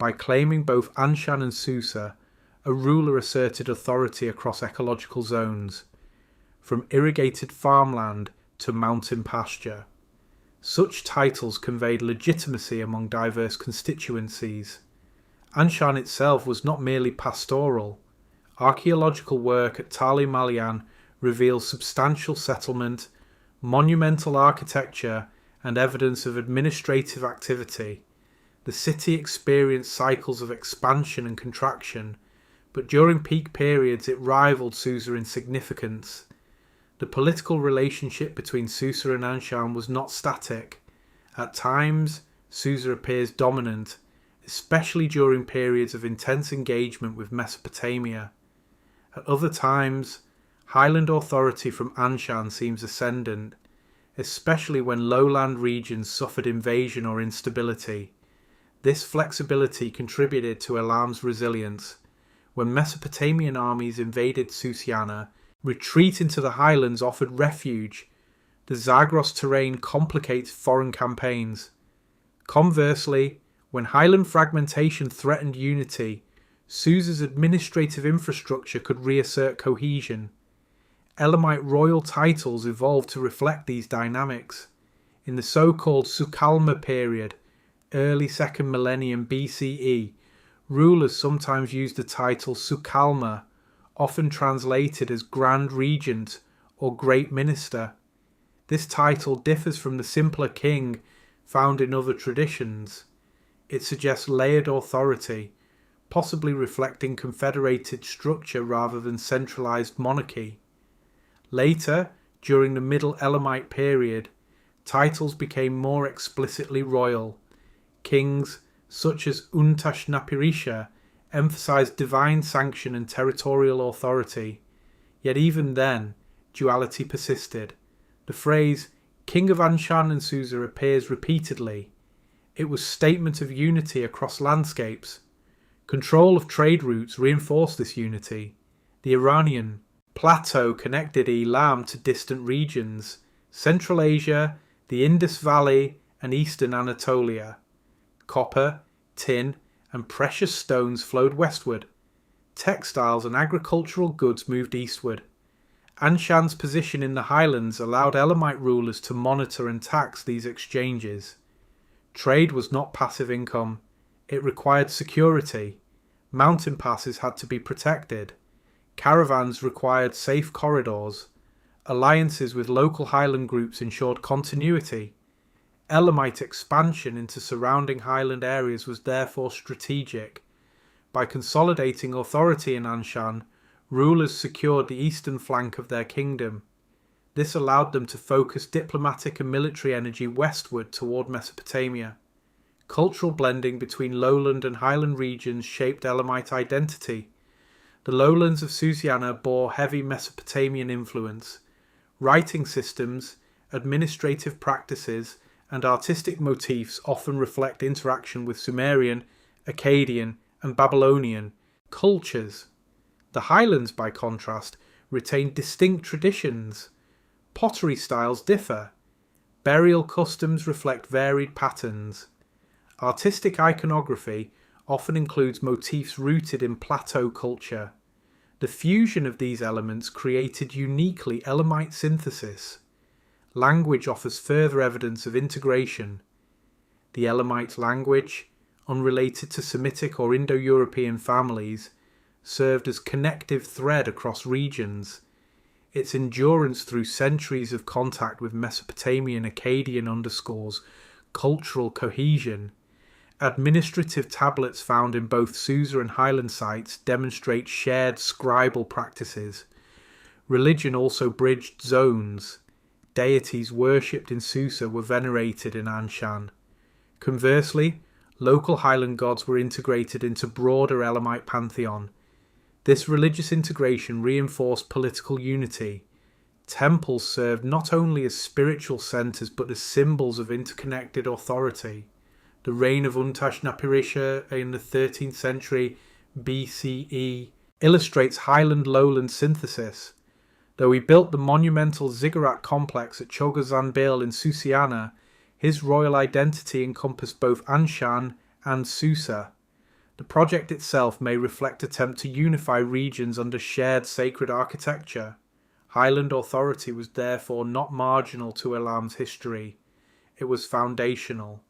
By claiming both Anshan and Susa, a ruler asserted authority across ecological zones, from irrigated farmland to mountain pasture. Such titles conveyed legitimacy among diverse constituencies. Anshan itself was not merely pastoral. Archaeological work at Tali Malian reveals substantial settlement, monumental architecture, and evidence of administrative activity. The city experienced cycles of expansion and contraction, but during peak periods it rivaled Susa in significance. The political relationship between Susa and Anshan was not static. At times, Susa appears dominant, especially during periods of intense engagement with Mesopotamia. At other times, highland authority from Anshan seems ascendant, especially when lowland regions suffered invasion or instability. This flexibility contributed to Elam's resilience. When Mesopotamian armies invaded Susiana, retreat into the highlands offered refuge. The Zagros terrain complicates foreign campaigns. Conversely, when highland fragmentation threatened unity, Susa's administrative infrastructure could reassert cohesion. Elamite royal titles evolved to reflect these dynamics. In the so-called Sukalma period, early 2nd millennium BCE, rulers sometimes used the title Sukalma, often translated as Grand Regent or Great Minister. This title differs from the simpler king found in other traditions. It suggests layered authority, possibly reflecting confederated structure rather than centralized monarchy. Later, during the Middle Elamite period, titles became more explicitly royal. Kings such as Untashnapirisha emphasized divine sanction and territorial authority. Yet even then, duality persisted. The phrase King of Anshan and Susa appears repeatedly. It was statement of unity across landscapes. Control of trade routes reinforced this unity. The Iranian plateau connected Elam to distant regions, Central Asia, the Indus Valley, and eastern Anatolia. Copper, tin, and precious stones flowed westward. Textiles and agricultural goods moved eastward. Anshan's position in the highlands allowed Elamite rulers to monitor and tax these exchanges. Trade was not passive income. It required security. Mountain passes had to be protected. Caravans required safe corridors. Alliances with local highland groups ensured continuity. Elamite expansion into surrounding highland areas was therefore strategic. By consolidating authority in Anshan, rulers secured the eastern flank of their kingdom. This allowed them to focus diplomatic and military energy westward toward Mesopotamia. Cultural blending between lowland and highland regions shaped Elamite identity. The lowlands of Susiana bore heavy Mesopotamian influence. Writing systems, administrative practices, and artistic motifs often reflect interaction with Sumerian, Akkadian, and Babylonian cultures. The highlands, by contrast, retain distinct traditions. Pottery styles differ. Burial customs reflect varied patterns. Artistic iconography often includes motifs rooted in plateau culture. The fusion of these elements created uniquely Elamite synthesis. Language offers further evidence of integration. The Elamite language, unrelated to Semitic or Indo-European families, served as connective thread across regions. Its endurance through centuries of contact with Mesopotamian Akkadian underscores cultural cohesion. Administrative tablets found in both Susa and Highland sites demonstrate shared scribal practices. Religion also bridged zones. Deities worshipped in Susa were venerated in Anshan. Conversely, local highland gods were integrated into broader Elamite pantheon. This religious integration reinforced political unity. Temples served not only as spiritual centres but as symbols of interconnected authority. The reign of Untashnapirisha in the 13th century BCE illustrates highland-lowland synthesis. Though he built the monumental ziggurat complex at Chogha Zanbil in Susiana, his royal identity encompassed both Anshan and Susa. The project itself may reflect attempt to unify regions under shared sacred architecture. Highland authority was therefore not marginal to Elam's history, it was foundational.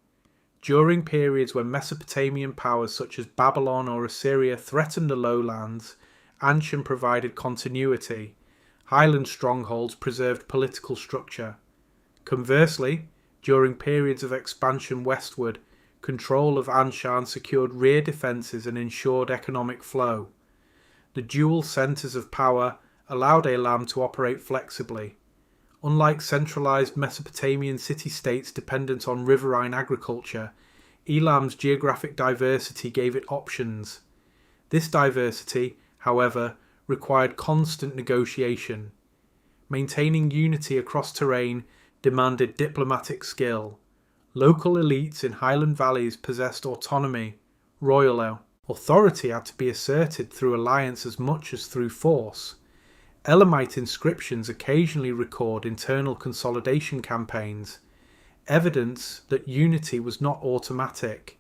During periods when Mesopotamian powers such as Babylon or Assyria threatened the lowlands, Anshan provided continuity. Highland strongholds preserved political structure. Conversely, during periods of expansion westward, control of Anshan secured rear defences and ensured economic flow. The dual centres of power allowed Elam to operate flexibly. Unlike centralised Mesopotamian city-states dependent on riverine agriculture, Elam's geographic diversity gave it options. This diversity, however, required constant negotiation. Maintaining unity across terrain demanded diplomatic skill. Local elites in highland valleys possessed autonomy, royal authority had to be asserted through alliance as much as through force. Elamite inscriptions occasionally record internal consolidation campaigns, evidence that unity was not automatic.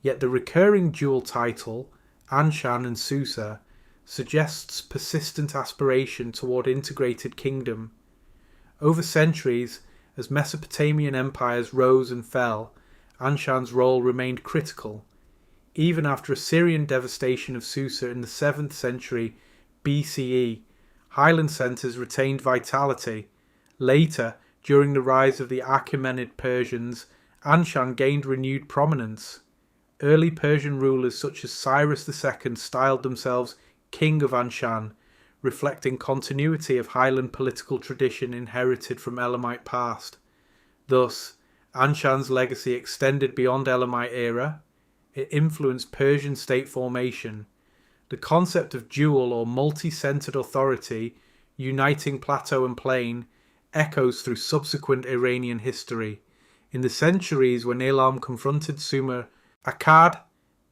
Yet the recurring dual title, Anshan and Susa, suggests persistent aspiration toward integrated kingdom. Over centuries, as Mesopotamian empires rose and fell, Anshan's role remained critical. Even after Assyrian devastation of Susa in the 7th century BCE, highland centres retained vitality. Later, during the rise of the Achaemenid Persians, Anshan gained renewed prominence. Early Persian rulers such as Cyrus II styled themselves King of Anshan, reflecting continuity of highland political tradition inherited from Elamite past. Thus, Anshan's legacy extended beyond Elamite era. It influenced Persian state formation. The concept of dual or multi-centered authority, uniting plateau and plain, echoes through subsequent Iranian history. In the centuries when Elam confronted Sumer, Akkad,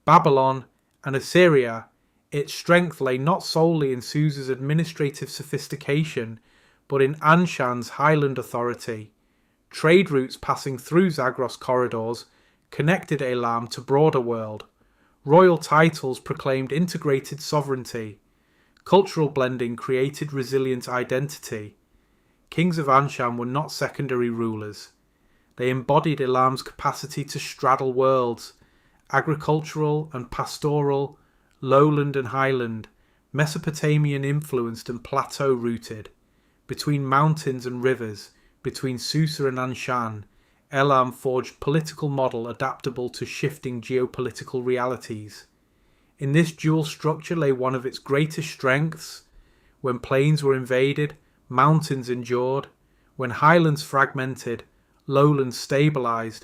Babylon, and Assyria, its strength lay not solely in Susa's administrative sophistication, but in Anshan's highland authority. Trade routes passing through Zagros corridors connected Elam to broader world. Royal titles proclaimed integrated sovereignty. Cultural blending created resilient identity. Kings of Anshan were not secondary rulers. They embodied Elam's capacity to straddle worlds, agricultural and pastoral, lowland and highland, Mesopotamian influenced and plateau rooted. Between mountains and rivers, between Susa and Anshan, Elam forged political model adaptable to shifting geopolitical realities. In this dual structure lay one of its greatest strengths. When plains were invaded, mountains endured. When highlands fragmented, lowlands stabilised.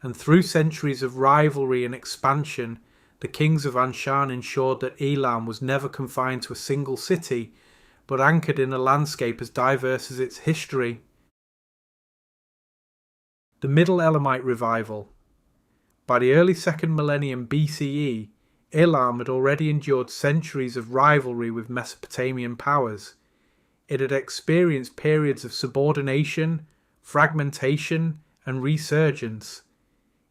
And through centuries of rivalry and expansion, the kings of Anshan ensured that Elam was never confined to a single city, but anchored in a landscape as diverse as its history. The Middle Elamite Revival. By the early 2nd millennium BCE, Elam had already endured centuries of rivalry with Mesopotamian powers. It had experienced periods of subordination, fragmentation, and resurgence.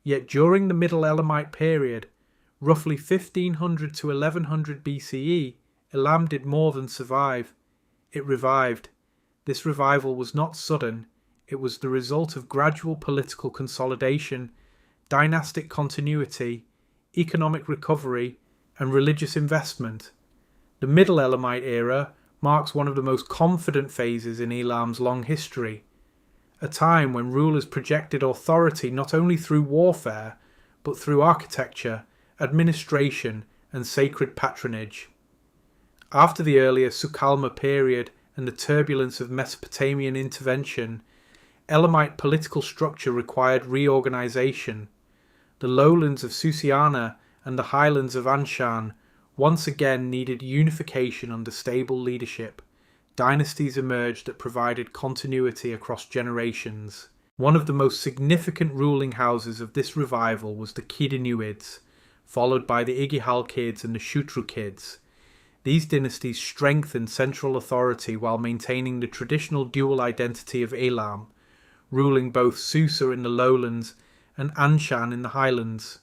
Yet during the Middle Elamite period, roughly 1500 to 1100 BCE, Elam did more than survive. It revived. This revival was not sudden. It was the result of gradual political consolidation, dynastic continuity, economic recovery, and religious investment. The Middle Elamite era marks one of the most confident phases in Elam's long history, a time when rulers projected authority not only through warfare, but through architecture, administration, and sacred patronage. After the earlier Sukalma period and the turbulence of Mesopotamian intervention, Elamite political structure required reorganization. The lowlands of Susiana and the highlands of Anshan once again needed unification under stable leadership. Dynasties emerged that provided continuity across generations. One of the most significant ruling houses of this revival was the Kidinuids, followed by the Igihalkids and the Shutrukids. These dynasties strengthened central authority while maintaining the traditional dual identity of Elam, ruling both Susa in the lowlands and Anshan in the highlands.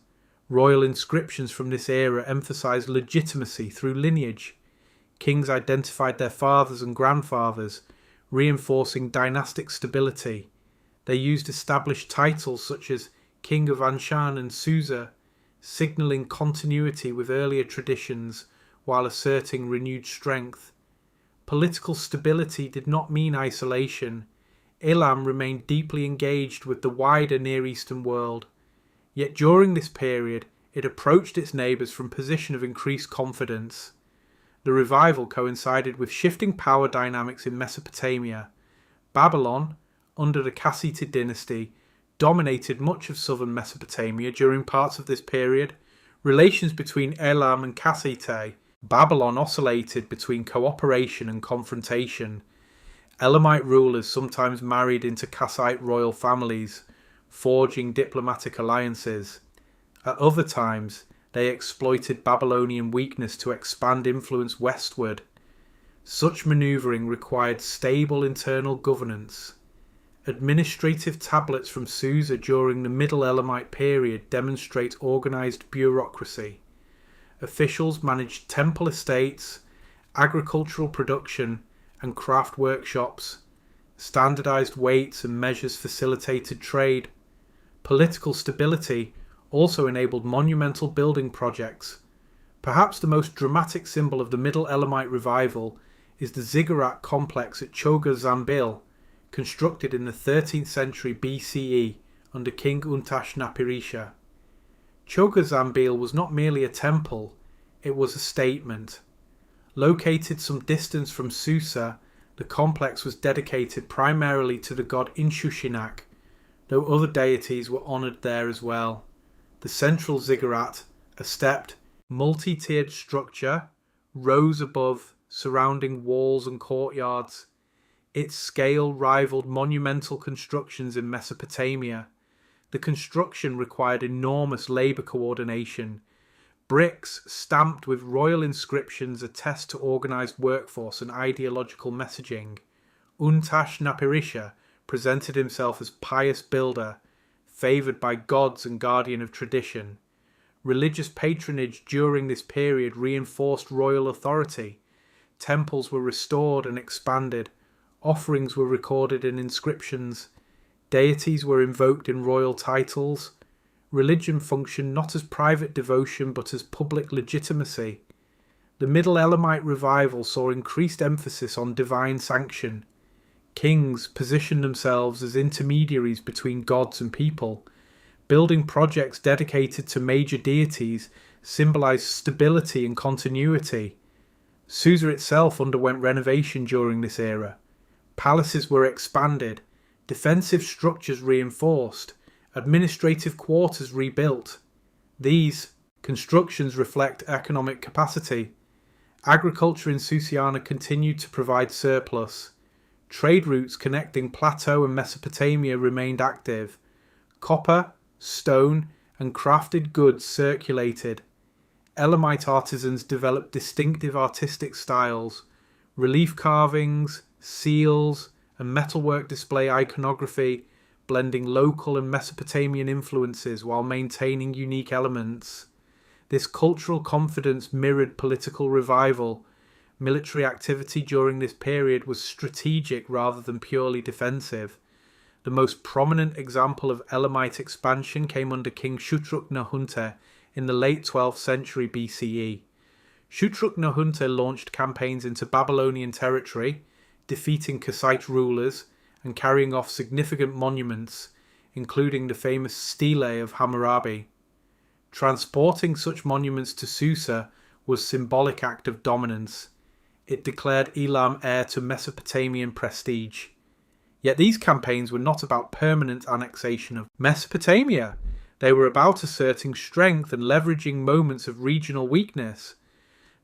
Royal inscriptions from this era emphasized legitimacy through lineage. Kings identified their fathers and grandfathers, reinforcing dynastic stability. They used established titles such as King of Anshan and Susa, signalling continuity with earlier traditions while asserting renewed strength. Political stability did not mean isolation. Elam remained deeply engaged with the wider Near Eastern world. Yet during this period, it approached its neighbours from a position of increased confidence. The revival coincided with shifting power dynamics in Mesopotamia. Babylon, under the Kassite dynasty, dominated much of southern Mesopotamia during parts of this period. Relations between Elam and Kassite, Babylon oscillated between cooperation and confrontation. Elamite rulers sometimes married into Kassite royal families, forging diplomatic alliances. At other times, they exploited Babylonian weakness to expand influence westward. Such manoeuvring required stable internal governance. Administrative tablets from Susa during the Middle Elamite period demonstrate organised bureaucracy. Officials managed temple estates, agricultural production, and craft workshops. Standardised weights and measures facilitated trade. Political stability also enabled monumental building projects. Perhaps the most dramatic symbol of the Middle Elamite revival is the ziggurat complex at Chogha Zanbil, constructed in the 13th century BCE under King Untashnapirisha. Chogha Zanbil was not merely a temple, it was a statement. Located some distance from Susa, the complex was dedicated primarily to the god Inshushinak, though other deities were honoured there as well. The central ziggurat, a stepped, multi-tiered structure, rose above surrounding walls and courtyards. Its scale rivaled monumental constructions in Mesopotamia. The construction required enormous labour coordination. Bricks stamped with royal inscriptions attest to organised workforce and ideological messaging. Untashnapirisha presented himself as pious builder, favoured by gods and guardian of tradition. Religious patronage during this period reinforced royal authority. Temples were restored and expanded. Offerings were recorded in inscriptions. Deities were invoked in royal titles. Religion functioned not as private devotion but as public legitimacy. The Middle Elamite revival saw increased emphasis on divine sanction. Kings positioned themselves as intermediaries between gods and people. Building projects dedicated to major deities symbolised stability and continuity. Susa itself underwent renovation during this era. Palaces were expanded, defensive structures reinforced, administrative quarters rebuilt. These constructions reflect economic capacity. Agriculture in Susiana continued to provide surplus. Trade routes connecting Plateau and Mesopotamia remained active. Copper, stone, and crafted goods circulated. Elamite artisans developed distinctive artistic styles. Relief carvings, seals, and metalwork display iconography, blending local and Mesopotamian influences while maintaining unique elements. This cultural confidence mirrored political revival. Military activity during this period was strategic rather than purely defensive. The most prominent example of Elamite expansion came under King Shutruk-Nahunte in the late 12th century BCE. Shutruk-Nahunte launched campaigns into Babylonian territory, defeating Kassite rulers and carrying off significant monuments, including the famous stele of Hammurabi. Transporting such monuments to Susa was a symbolic act of dominance. It declared Elam heir to Mesopotamian prestige. Yet these campaigns were not about permanent annexation of Mesopotamia. They were about asserting strength and leveraging moments of regional weakness.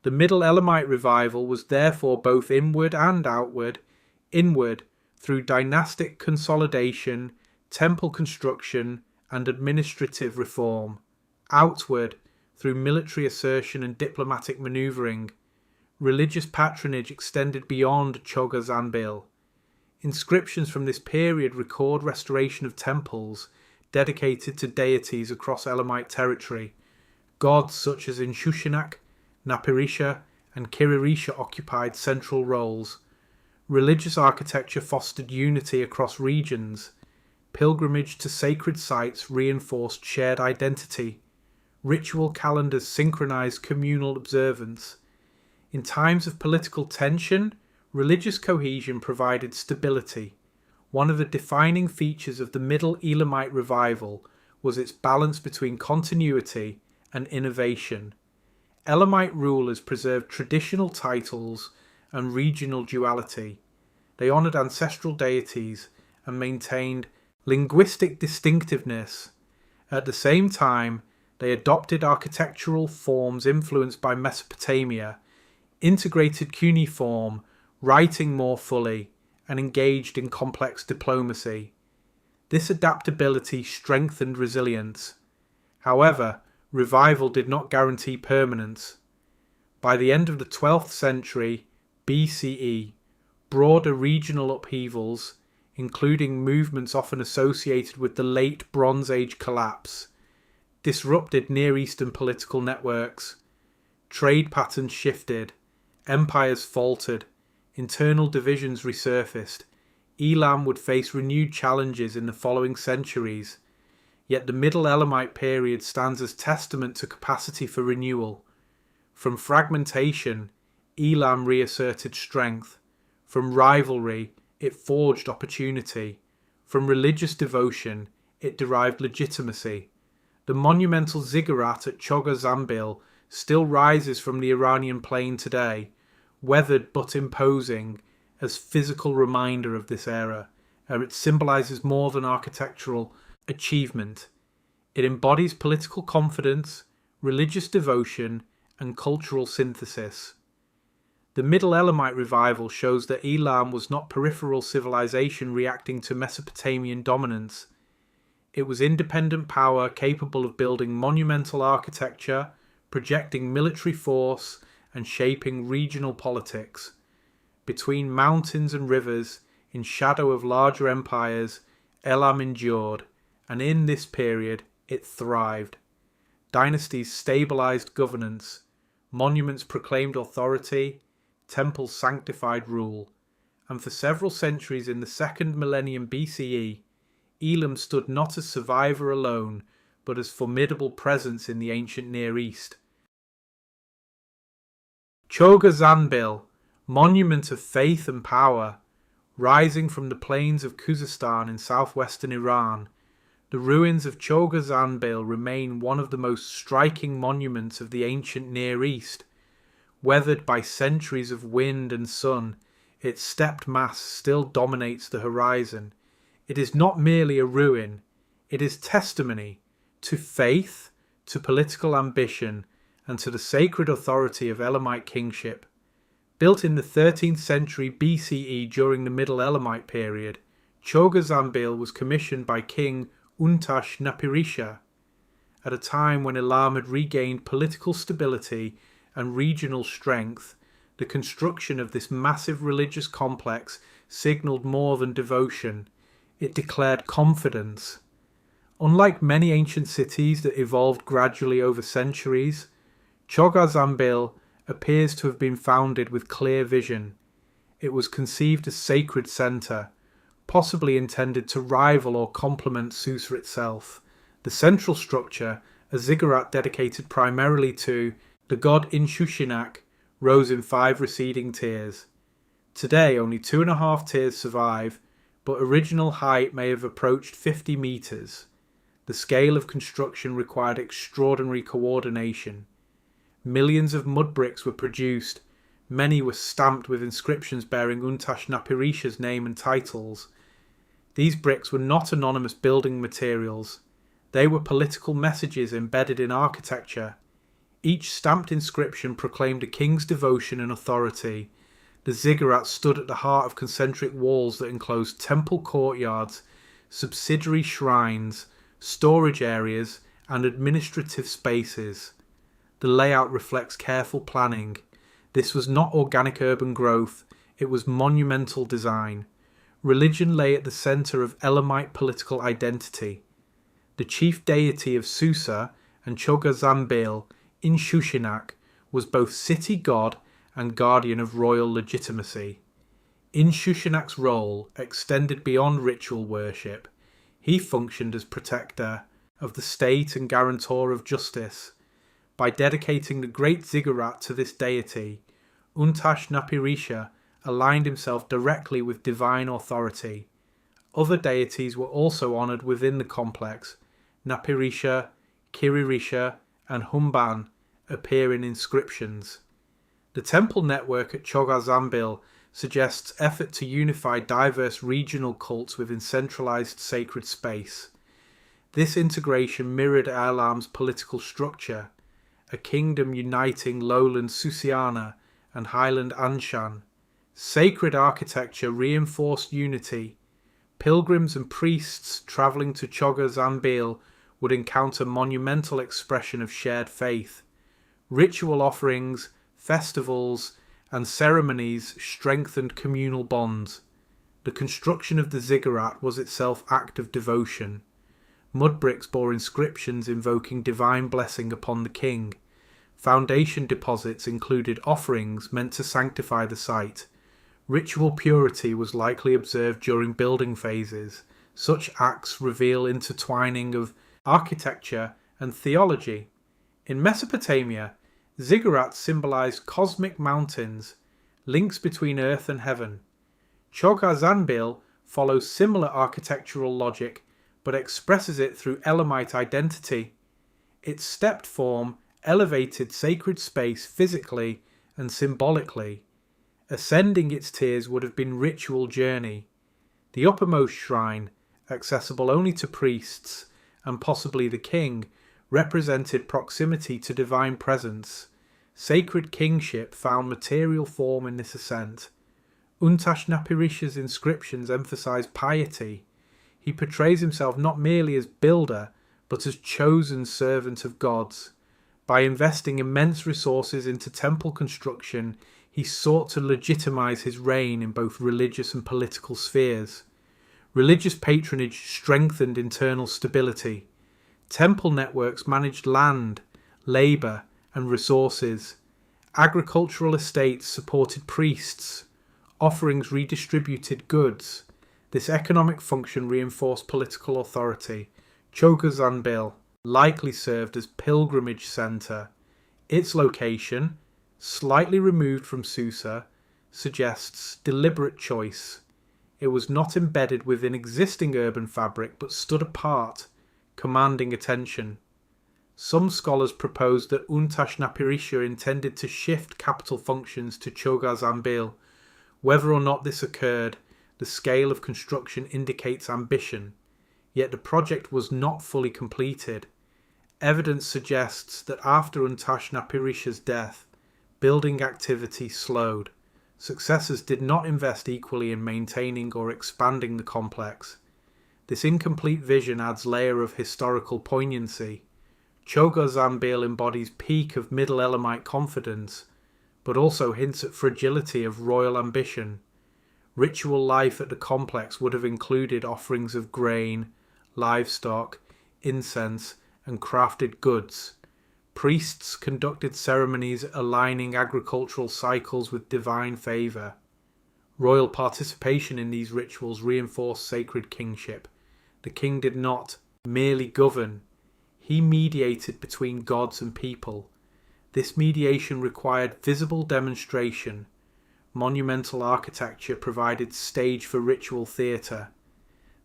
The Middle Elamite revival was therefore both inward and outward. Inward, through dynastic consolidation, temple construction, and administrative reform. Outward, through military assertion and diplomatic manoeuvring. Religious patronage extended beyond Chogha Zanbil. Inscriptions from this period record restoration of temples dedicated to deities across Elamite territory. Gods such as Inshushinak, Napirisha, and Kiririsha occupied central roles. Religious architecture fostered unity across regions. Pilgrimage to sacred sites reinforced shared identity. Ritual calendars synchronized communal observance. In times of political tension, religious cohesion provided stability. One of the defining features of the Middle Elamite revival was its balance between continuity and innovation. Elamite rulers preserved traditional titles and regional duality. They honoured ancestral deities and maintained linguistic distinctiveness. At the same time, they adopted architectural forms influenced by Mesopotamia, integrated cuneiform, writing more fully, and engaged in complex diplomacy. This adaptability strengthened resilience. However, revival did not guarantee permanence. By the end of the 12th century BCE, broader regional upheavals, including movements often associated with the late Bronze Age collapse, disrupted Near Eastern political networks. Trade patterns shifted, empires faltered, internal divisions resurfaced. Elam would face renewed challenges in the following centuries. Yet the Middle Elamite period stands as testament to capacity for renewal. From fragmentation, Elam reasserted strength. From rivalry, it forged opportunity. From religious devotion, it derived legitimacy. The monumental ziggurat at Chogha Zanbil still rises from the Iranian plain today, weathered but imposing, as physical reminder of this era. It symbolises more than architectural achievement. It embodies political confidence, religious devotion, and cultural synthesis. The Middle Elamite revival shows that Elam was not peripheral civilization reacting to Mesopotamian dominance. It was independent power capable of building monumental architecture, projecting military force, and shaping regional politics. Between mountains and rivers, in shadow of larger empires, Elam endured, and in this period it thrived. Dynasties stabilized governance, monuments proclaimed authority, temples sanctified rule, and for several centuries in the second millennium BCE, Elam stood not as survivor alone, but as formidable presence in the ancient Near East. Chogha Zanbil, monument of faith and power, rising from the plains of Khuzestan in southwestern Iran, the ruins of Chogha Zanbil remain one of the most striking monuments of the ancient Near East. Weathered by centuries of wind and sun, its stepped mass still dominates the horizon. It is not merely a ruin, it is testimony to faith, to political ambition, and to the sacred authority of Elamite kingship. Built in the 13th century BCE during the Middle Elamite period, Chogha Zanbil was commissioned by King Untash Napirisha at a time when Elam had regained political stability and regional strength. The construction of this massive religious complex signalled more than devotion. It declared confidence. Unlike many ancient cities that evolved gradually over centuries, Chogha Zanbil appears to have been founded with clear vision. It was conceived as sacred centre, possibly intended to rival or complement Susa itself. The central structure, a ziggurat dedicated primarily to the god Inshushinak, rose in 5 receding tiers. Today only 2.5 tiers survive, but original height may have approached 50 metres. The scale of construction required extraordinary coordination. Millions of mud bricks were produced. Many were stamped with inscriptions bearing Untash Napirisha's name and titles. These bricks were not anonymous building materials. They were political messages embedded in architecture. Each stamped inscription proclaimed a king's devotion and authority. The ziggurat stood at the heart of concentric walls that enclosed temple courtyards, subsidiary shrines, storage areas, and administrative spaces. The layout reflects careful planning. This was not organic urban growth, it was monumental design. Religion lay at the centre of Elamite political identity. The chief deity of Susa, and Chogha Zanbil in Shushinak was both city god and guardian of royal legitimacy. In Shushinak's role extended beyond ritual worship. He functioned as protector of the state and guarantor of justice. By dedicating the great ziggurat to this deity, Untash-Napirisha aligned himself directly with divine authority. Other deities were also honoured within the complex. Napirisha, Kiririsha, and Humban appear in inscriptions. The temple network at Chogha Zanbil suggests effort to unify diverse regional cults within centralized sacred space. This integration mirrored Elam's political structure, a kingdom uniting lowland Susiana and highland Anshan. Sacred architecture reinforced unity. Pilgrims and priests travelling to Chogha Zanbil would encounter monumental expression of shared faith. Ritual offerings, festivals, and ceremonies strengthened communal bonds. The construction of the ziggurat was itself act of devotion. Mud bricks bore inscriptions invoking divine blessing upon the king. Foundation deposits included offerings meant to sanctify the site. Ritual purity was likely observed during building phases. Such acts reveal intertwining of architecture and theology. In Mesopotamia, ziggurats symbolized cosmic mountains, links between earth and heaven. Chogha Zanbil follows similar architectural logic, but expresses it through Elamite identity. Its stepped form elevated sacred space physically and symbolically. Ascending its tiers would have been ritual journey. The uppermost shrine, accessible only to priests and possibly the king, represented proximity to divine presence. Sacred kingship found material form in this ascent. Untash-Napirisha's inscriptions emphasize piety. He portrays himself not merely as builder, but as chosen servant of gods. By investing immense resources into temple construction, he sought to legitimize his reign in both religious and political spheres. Religious patronage strengthened internal stability. Temple networks managed land, labour, and resources. Agricultural estates supported priests. Offerings redistributed goods. This economic function reinforced political authority. Chogha Zanbil likely served as pilgrimage centre. Its location, slightly removed from Susa, suggests deliberate choice. It was not embedded within existing urban fabric but stood apart, commanding attention. Some scholars propose that Untash-Napirisha intended to shift capital functions to Chogha Zanbil. Whether or not this occurred, the scale of construction indicates ambition, yet the project was not fully completed. Evidence suggests that after Untash-Napirisha's death, building activity slowed. Successors did not invest equally in maintaining or expanding the complex. This incomplete vision adds layer of historical poignancy. Chogha Zanbil embodies peak of Middle Elamite confidence, but also hints at fragility of royal ambition. Ritual life at the complex would have included offerings of grain, livestock, incense, and crafted goods. Priests conducted ceremonies aligning agricultural cycles with divine favour. Royal participation in these rituals reinforced sacred kingship. The king did not merely govern, he mediated between gods and people. This mediation required visible demonstration. Monumental architecture provided stage for ritual theatre.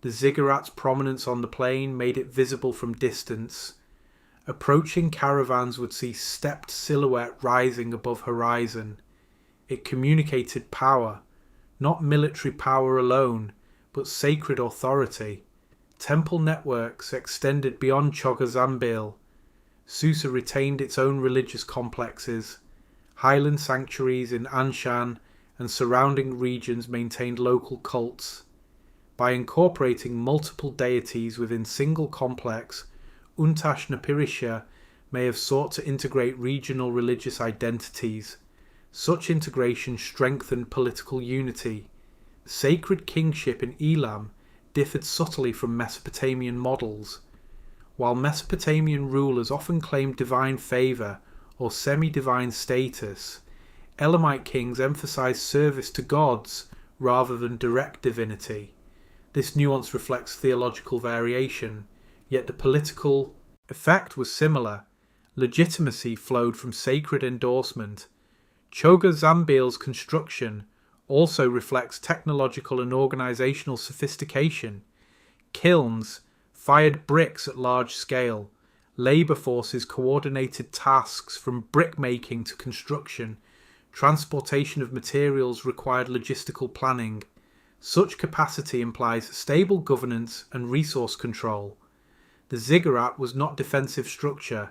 The ziggurat's prominence on the plain made it visible from distance. Approaching caravans would see stepped silhouette rising above horizon. It communicated power, not military power alone, but sacred authority. Temple networks extended beyond Chogha Zanbil. Susa retained its own religious complexes. Highland sanctuaries in Anshan and surrounding regions maintained local cults. By incorporating multiple deities within single complex, Untash-Napirisha may have sought to integrate regional religious identities. Such integration strengthened political unity. Sacred kingship in Elam differed subtly from Mesopotamian models. While Mesopotamian rulers often claimed divine favour or semi-divine status, Elamite kings emphasized service to gods rather than direct divinity. This nuance reflects theological variation, yet the political effect was similar. Legitimacy flowed from sacred endorsement. Chogha Zanbil's construction also reflects technological and organizational sophistication. Kilns fired bricks at large scale. Labour forces coordinated tasks from brickmaking to construction. Transportation of materials required logistical planning. Such capacity implies stable governance and resource control. The ziggurat was not defensive structure.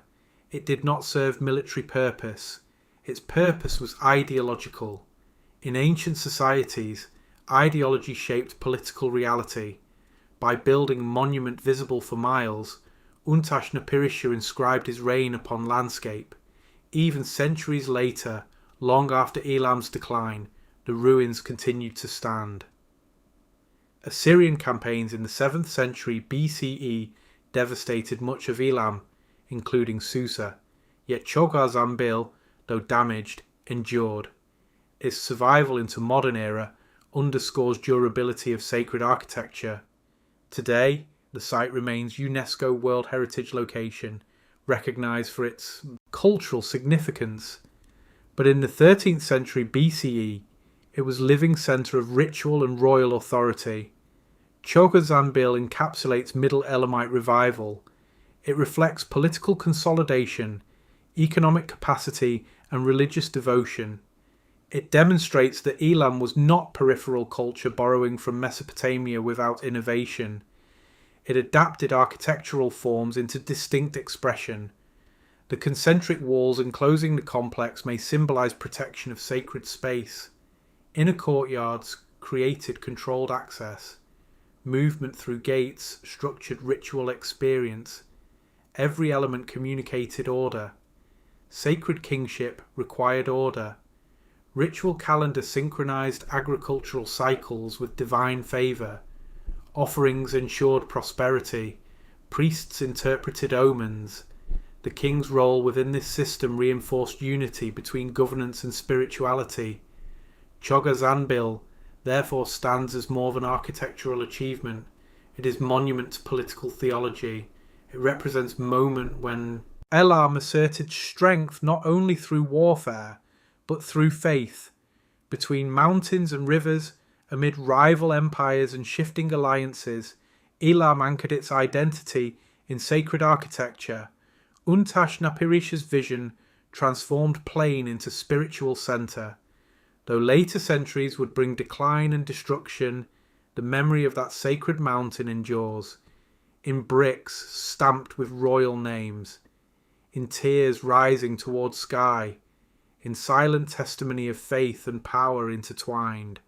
It did not serve military purpose. Its purpose was ideological. In ancient societies, ideology shaped political reality. By building a monument visible for miles, Untash-Napirisha inscribed his reign upon landscape. Even centuries later, long after Elam's decline, the ruins continued to stand. Assyrian campaigns in the 7th century BCE devastated much of Elam, including Susa, yet Chogha Zanbil, though damaged, endured. Its survival into modern era underscores durability of sacred architecture. Today, the site remains UNESCO World Heritage Location, recognised for its cultural significance. But in the 13th century BCE, it was living centre of ritual and royal authority. Chogha Zanbil encapsulates Middle Elamite revival. It reflects political consolidation, economic capacity, and religious devotion. It demonstrates that Elam was not peripheral culture borrowing from Mesopotamia without innovation. It adapted architectural forms into distinct expression. The concentric walls enclosing the complex may symbolise protection of sacred space. Inner courtyards created controlled access. Movement through gates structured ritual experience. Every element communicated order. Sacred kingship required order. Ritual calendar synchronized agricultural cycles with divine favour. Offerings ensured prosperity. Priests interpreted omens. The king's role within this system reinforced unity between governance and spirituality. Chogha Zanbil therefore stands as more than architectural achievement. It is monument to political theology. It represents a moment when Elam asserted strength not only through warfare, but through faith. Between mountains and rivers, amid rival empires and shifting alliances, Elam anchored its identity in sacred architecture. Untash-Napirisha's vision transformed plain into spiritual centre. Though later centuries would bring decline and destruction, the memory of that sacred mountain endures. In bricks stamped with royal names, in tears rising towards sky, in silent testimony of faith and power intertwined.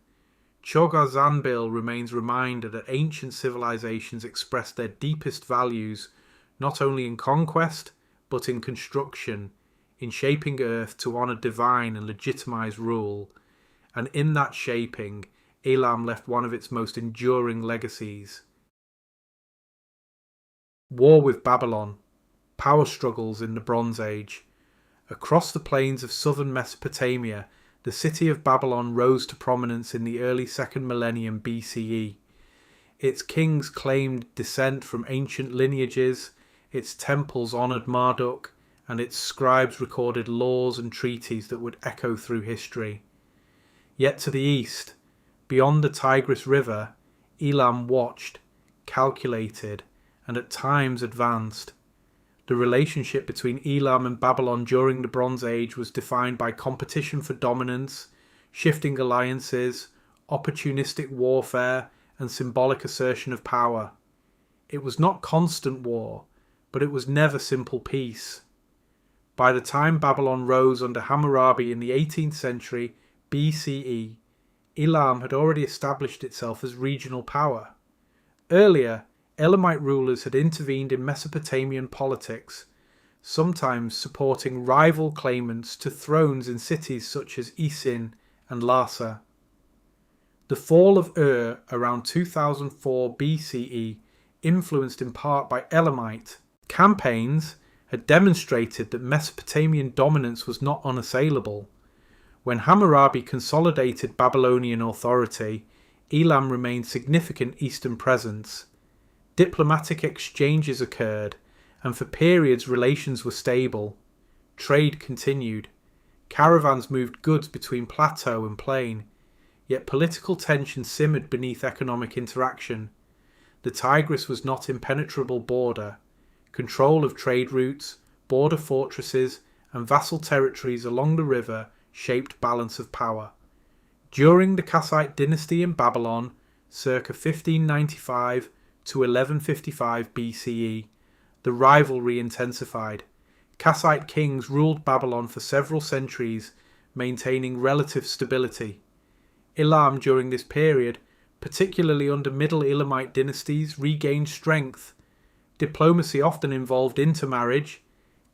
Chogha Zanbil remains a reminder that ancient civilizations expressed their deepest values not only in conquest, but in construction, in shaping earth to honour divine and legitimise rule. And in that shaping, Elam left one of its most enduring legacies. War with Babylon. Power struggles in the Bronze Age. Across the plains of southern Mesopotamia, the city of Babylon rose to prominence in the early 2nd millennium BCE. Its kings claimed descent from ancient lineages, its temples honoured Marduk, and its scribes recorded laws and treaties that would echo through history. Yet to the east, beyond the Tigris River, Elam watched, calculated, and at times advanced. The relationship between Elam and Babylon during the Bronze Age was defined by competition for dominance, shifting alliances, opportunistic warfare, and symbolic assertion of power. It was not constant war, but it was never simple peace. By the time Babylon rose under Hammurabi in the 18th century BCE, Elam had already established itself as regional power. Earlier, Elamite rulers had intervened in Mesopotamian politics, sometimes supporting rival claimants to thrones in cities such as Isin and Larsa. The fall of Ur around 2004 BCE, influenced in part by Elamite Campaigns had demonstrated that Mesopotamian dominance was not unassailable. When Hammurabi consolidated Babylonian authority, Elam remained significant eastern presence. Diplomatic exchanges occurred, and for periods relations were stable. Trade continued. Caravans moved goods between plateau and plain, yet political tension simmered beneath economic interaction. The Tigris was not impenetrable border. Control of trade routes, border fortresses, and vassal territories along the river shaped balance of power. During the Kassite dynasty in Babylon, circa 1595 to 1155 BCE, the rivalry intensified. Kassite kings ruled Babylon for several centuries, maintaining relative stability. Elam during this period, particularly under Middle Elamite dynasties, regained strength. Diplomacy often involved intermarriage.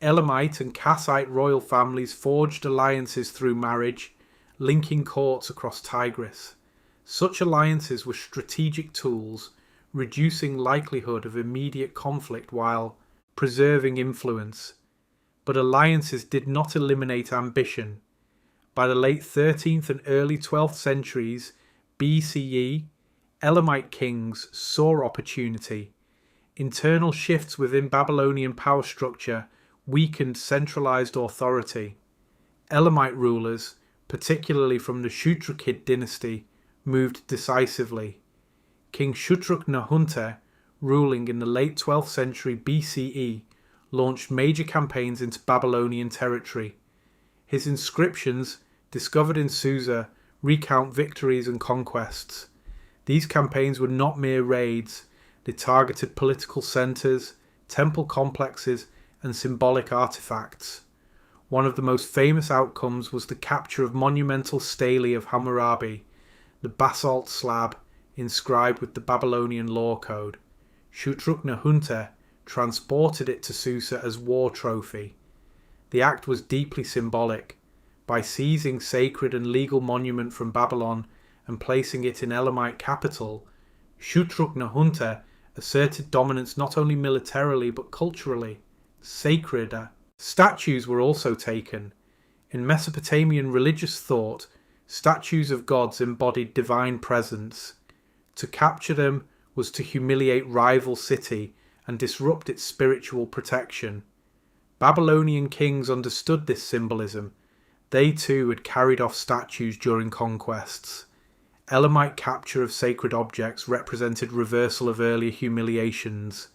Elamite and Kassite royal families forged alliances through marriage, linking courts across Tigris. Such alliances were strategic tools, reducing likelihood of immediate conflict while preserving influence. But alliances did not eliminate ambition. By the late 13th and early 12th centuries BCE, Elamite kings saw opportunity. Internal shifts within Babylonian power structure weakened centralized authority. Elamite rulers, particularly from the Shutrukid dynasty, moved decisively. King Shutruk-Nahunte, ruling in the late 12th century BCE, launched major campaigns into Babylonian territory. His inscriptions, discovered in Susa, recount victories and conquests. These campaigns were not mere raids. They targeted political centres, temple complexes, and symbolic artifacts. One of the most famous outcomes was the capture of monumental stele of Hammurabi, the basalt slab inscribed with the Babylonian law code. Shutruk-Nahunte transported it to Susa as war trophy. The act was deeply symbolic. By seizing sacred and legal monument from Babylon and placing it in Elamite capital, Shutruk-Nahunte asserted dominance not only militarily but culturally. Sacred statues were also taken. In Mesopotamian religious thought, statues of gods embodied divine presence. To capture them was to humiliate rival city and disrupt its spiritual protection. Babylonian kings understood this symbolism. They too had carried off statues during conquests. Elamite capture of sacred objects represented reversal of earlier humiliations.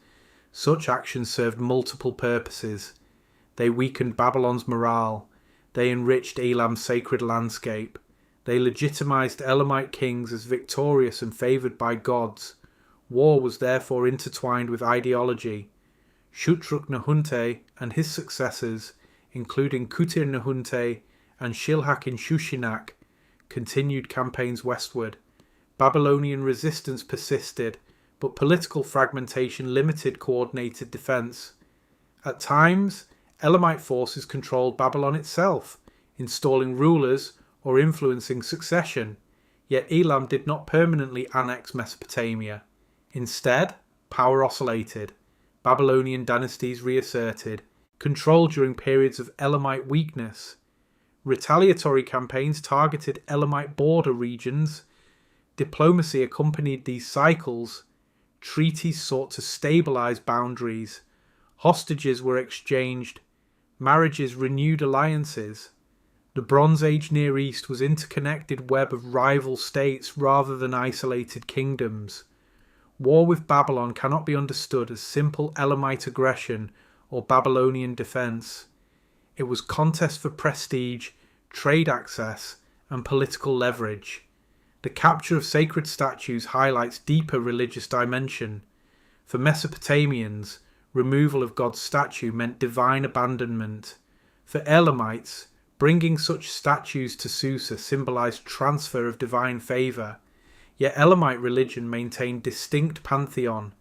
Such actions served multiple purposes. They weakened Babylon's morale. They enriched Elam's sacred landscape. They legitimized Elamite kings as victorious and favored by gods. War was therefore intertwined with ideology. Shutruk-Nahunte and his successors, including Kutir-Nahunte and Shilhak-in-Shushinak, continued campaigns westward. Babylonian resistance persisted, but political fragmentation limited coordinated defense. At times, Elamite forces controlled Babylon itself, installing rulers or influencing succession, yet Elam did not permanently annex Mesopotamia. Instead, power oscillated. Babylonian dynasties reasserted control during periods of Elamite weakness. Retaliatory campaigns targeted Elamite border regions. Diplomacy accompanied these cycles. Treaties sought to stabilize boundaries. Hostages were exchanged. Marriages renewed alliances. The Bronze Age Near East was an interconnected web of rival states rather than isolated kingdoms. War with Babylon cannot be understood as simple Elamite aggression or Babylonian defense. It was contest for prestige, trade access, and political leverage. The capture of sacred statues highlights deeper religious dimension. For Mesopotamians, removal of God's statue meant divine abandonment. For Elamites, bringing such statues to Susa symbolized transfer of divine favor. Yet Elamite religion maintained distinct pantheon.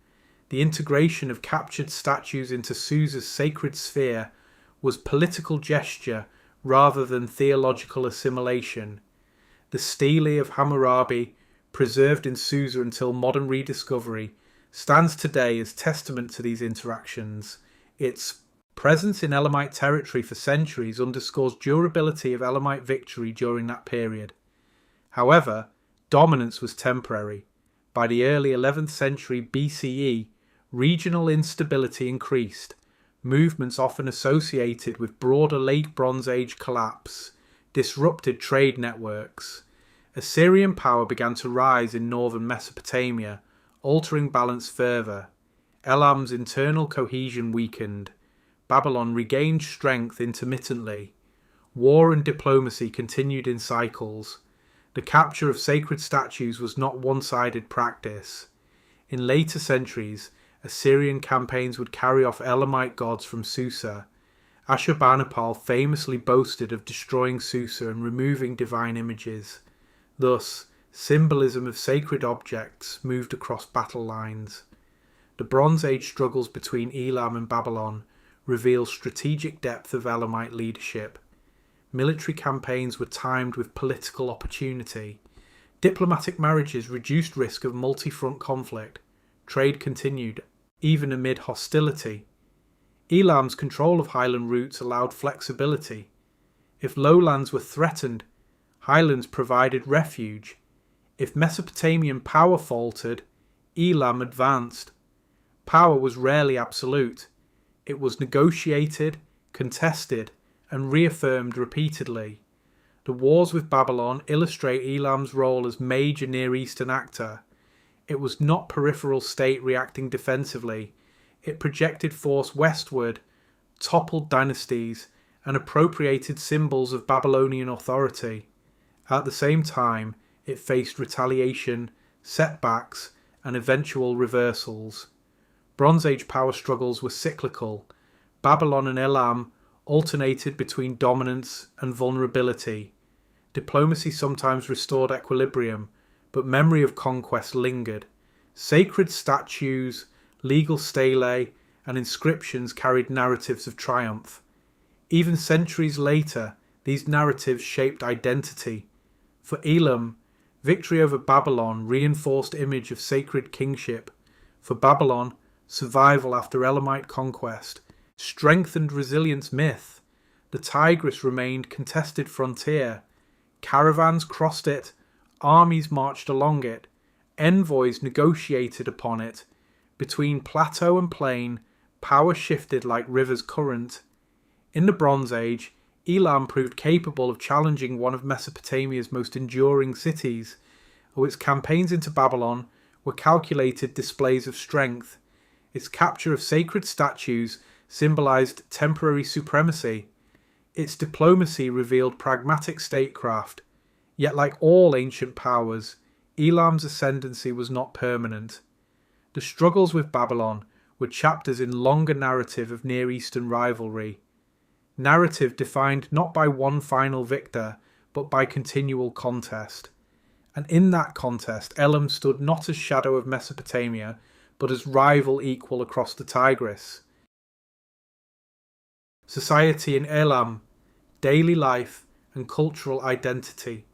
The integration of captured statues into Susa's sacred sphere was political gesture rather than theological assimilation. The stele of Hammurabi, preserved in Susa until modern rediscovery, stands today as testament to these interactions. Its presence in Elamite territory for centuries underscores durability of Elamite victory during that period. However, dominance was temporary. By the early 11th century BCE, regional instability increased. Movements often associated with broader Late Bronze Age collapse disrupted trade networks. Assyrian power began to rise in northern Mesopotamia, altering balance further. Elam's internal cohesion weakened. Babylon regained strength intermittently. War and diplomacy continued in cycles. The capture of sacred statues was not one-sided practice. In later centuries, Assyrian campaigns would carry off Elamite gods from Susa. Ashurbanipal famously boasted of destroying Susa and removing divine images. Thus, symbolism of sacred objects moved across battle lines. The Bronze Age struggles between Elam and Babylon reveal strategic depth of Elamite leadership. Military campaigns were timed with political opportunity. Diplomatic marriages reduced risk of multi-front conflict. Trade continued, even amid hostility. Elam's control of highland routes allowed flexibility. If lowlands were threatened, highlands provided refuge. If Mesopotamian power faltered, Elam advanced. Power was rarely absolute. It was negotiated, contested, and reaffirmed repeatedly. The wars with Babylon illustrate Elam's role as major Near Eastern actor. It was not peripheral state reacting defensively. It projected force westward, toppled dynasties, and appropriated symbols of Babylonian authority. At the same time, it faced retaliation, setbacks, and eventual reversals. Bronze Age power struggles were cyclical. Babylon and Elam alternated between dominance and vulnerability. Diplomacy sometimes restored equilibrium, but memory of conquest lingered. Sacred statues, legal stelae, and inscriptions carried narratives of triumph. Even centuries later, these narratives shaped identity. For Elam, victory over Babylon reinforced image of sacred kingship. For Babylon, survival after Elamite conquest strengthened resilience myth. The Tigris remained contested frontier. Caravans crossed it, armies marched along it, envoys negotiated upon it. Between plateau and plain, power shifted like rivers' current. In the Bronze Age, Elam proved capable of challenging one of Mesopotamia's most enduring cities, though its campaigns into Babylon were calculated displays of strength. Its capture of sacred statues symbolized temporary supremacy. Its diplomacy revealed pragmatic statecraft. Yet like all ancient powers, Elam's ascendancy was not permanent. The struggles with Babylon were chapters in longer narrative of Near Eastern rivalry. Narrative defined not by one final victor, but by continual contest. And in that contest, Elam stood not as shadow of Mesopotamia, but as rival equal across the Tigris. Society in Elam, daily life and cultural identity.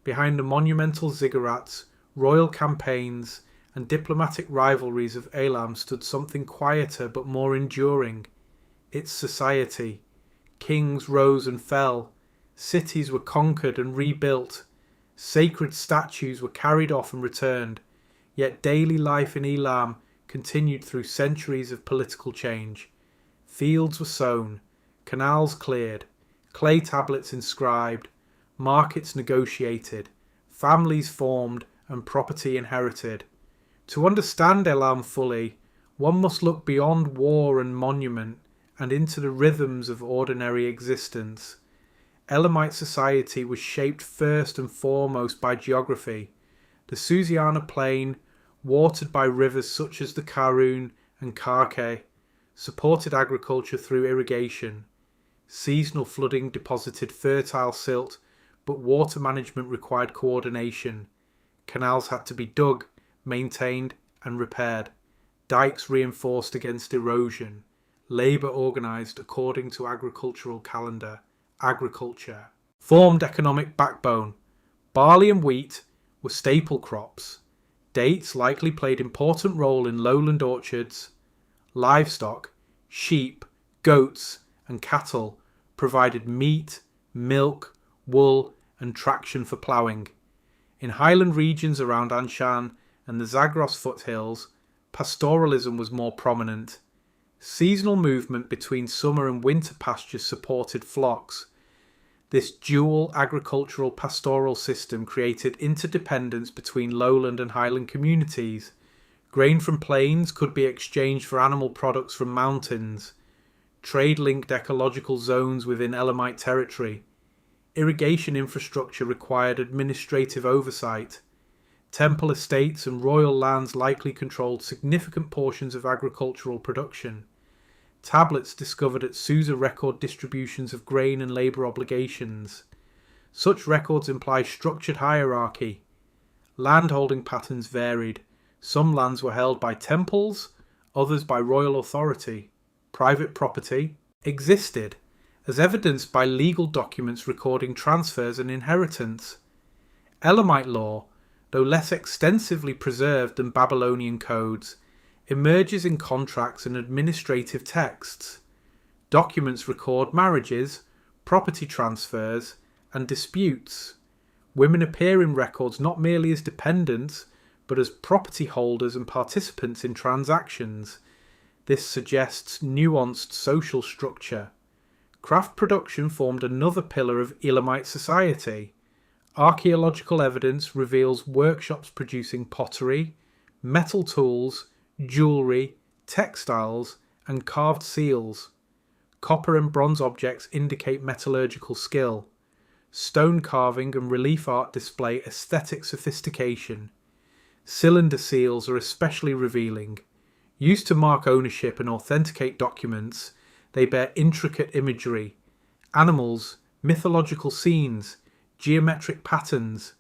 Behind the monumental ziggurats, royal campaigns, and diplomatic rivalries of Elam stood something quieter but more enduring. Its society. Kings rose and fell. Cities were conquered and rebuilt. Sacred statues were carried off and returned. Yet daily life in Elam continued through centuries of political change. Fields were sown, canals cleared, clay tablets inscribed, markets negotiated, families formed, and property inherited. To understand Elam fully, one must look beyond war and monument and into the rhythms of ordinary existence. Elamite society was shaped first and foremost by geography. The Susiana plain, watered by rivers such as the Karun and Karke, supported agriculture through irrigation. Seasonal flooding deposited fertile silt, but water management required coordination. Canals had to be dug, maintained, and repaired. Dikes reinforced against erosion. Labour organised according to agricultural calendar. Agriculture formed economic backbone. Barley and wheat were staple crops. Dates likely played important role in lowland orchards. Livestock, sheep, goats, and cattle provided meat, milk, wool, and traction for ploughing. In highland regions around Anshan and the Zagros foothills, pastoralism was more prominent. Seasonal movement between summer and winter pastures supported flocks. This dual agricultural pastoral system created interdependence between lowland and highland communities. Grain from plains could be exchanged for animal products from mountains. Trade-linked ecological zones within Elamite territory. Irrigation infrastructure required administrative oversight. Temple estates and royal lands likely controlled significant portions of agricultural production. Tablets discovered at Susa record distributions of grain and labour obligations. Such records imply structured hierarchy. Landholding patterns varied. Some lands were held by temples, others by royal authority. Private property existed, as evidenced by legal documents recording transfers and inheritance. Elamite law, though less extensively preserved than Babylonian codes, emerges in contracts and administrative texts. Documents record marriages, property transfers, and disputes. Women appear in records not merely as dependents, but as property holders and participants in transactions. This suggests nuanced social structure. Craft production formed another pillar of Elamite society. Archaeological evidence reveals workshops producing pottery, metal tools, jewellery, textiles, and carved seals. Copper and bronze objects indicate metallurgical skill. Stone carving and relief art display aesthetic sophistication. Cylinder seals are especially revealing. Used to mark ownership and authenticate documents, they bear intricate imagery, animals, mythological scenes, geometric patterns.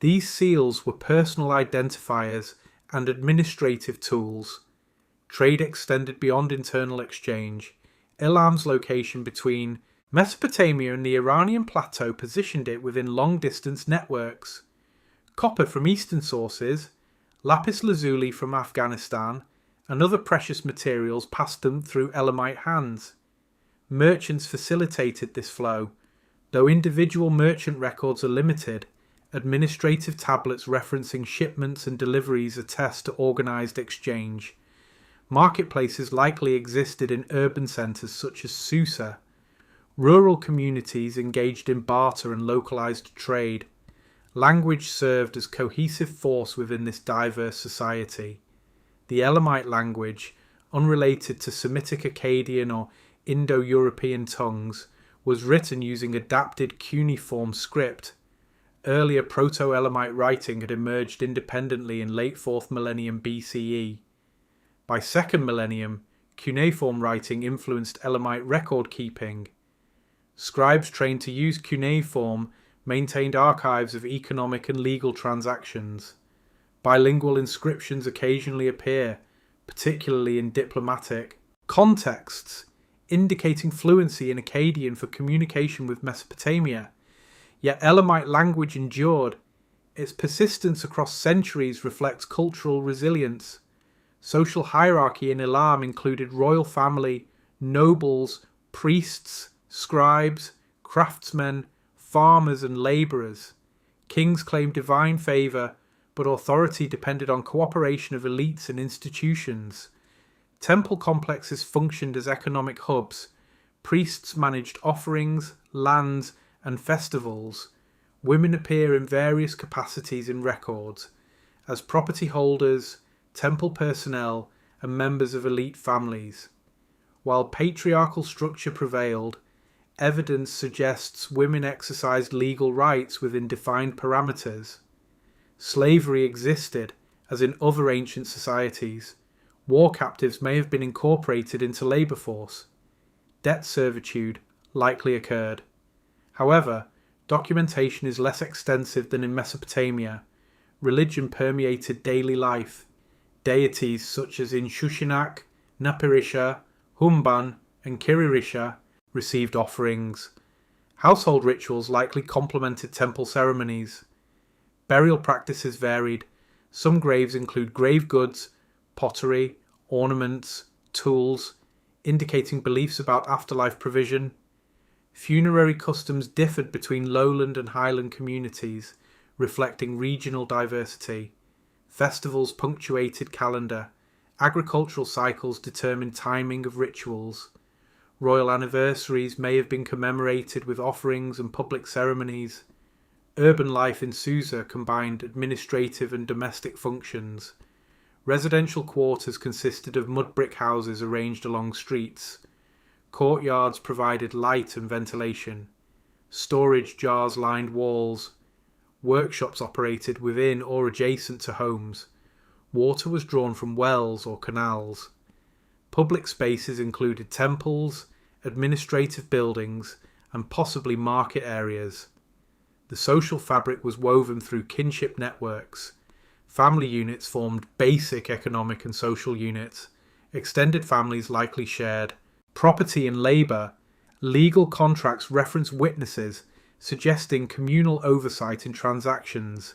These seals were personal identifiers and administrative tools. Trade extended beyond internal exchange. Elam's location between Mesopotamia and the Iranian plateau positioned it within long-distance networks. Copper from eastern sources, lapis lazuli from Afghanistan, and other precious materials passed them through Elamite hands. Merchants facilitated this flow. Though individual merchant records are limited, administrative tablets referencing shipments and deliveries attest to organised exchange. Marketplaces likely existed in urban centres such as Susa. Rural communities engaged in barter and localised trade. Language served as cohesive force within this diverse society. The Elamite language, unrelated to Semitic Akkadian or Indo-European tongues, was written using adapted cuneiform script. Earlier proto-Elamite writing had emerged independently in late 4th millennium BCE. By 2nd millennium, cuneiform writing influenced Elamite record keeping. Scribes trained to use cuneiform maintained archives of economic and legal transactions. Bilingual inscriptions occasionally appear, particularly in diplomatic contexts, indicating fluency in Akkadian for communication with Mesopotamia. Yet Elamite language endured. Its persistence across centuries reflects cultural resilience. Social hierarchy in Elam included royal family, nobles, priests, scribes, craftsmen, farmers and labourers. Kings claimed divine favour, but authority depended on cooperation of elites and institutions. Temple complexes functioned as economic hubs. Priests managed offerings, lands, and festivals. Women appear in various capacities in records, as property holders, temple personnel, and members of elite families. While patriarchal structure prevailed, evidence suggests women exercised legal rights within defined parameters. Slavery existed, as in other ancient societies. War captives may have been incorporated into labour force. Debt servitude likely occurred. However, documentation is less extensive than in Mesopotamia. Religion permeated daily life. Deities such as in Shushinak, Napirisha, Humban, and Kiririsha received offerings. Household rituals likely complemented temple ceremonies. Burial practices varied. Some graves include grave goods, pottery, ornaments, tools. indicating beliefs about afterlife provision. Funerary customs differed between lowland and highland communities, reflecting regional diversity. Festivals punctuated calendar. Agricultural cycles determined timing of rituals. Royal anniversaries may have been commemorated with offerings and public ceremonies. Urban life in Susa combined administrative and domestic functions. Residential quarters consisted of mud brick houses arranged along streets. Courtyards provided light and ventilation. Storage jars lined walls. Workshops operated within or adjacent to homes. Water was drawn from wells or canals. Public spaces included temples, administrative buildings, and possibly market areas. The social fabric was woven through kinship networks. Family units formed basic economic and social units. Extended families likely shared property and labour. Legal contracts reference witnesses, suggesting communal oversight in transactions.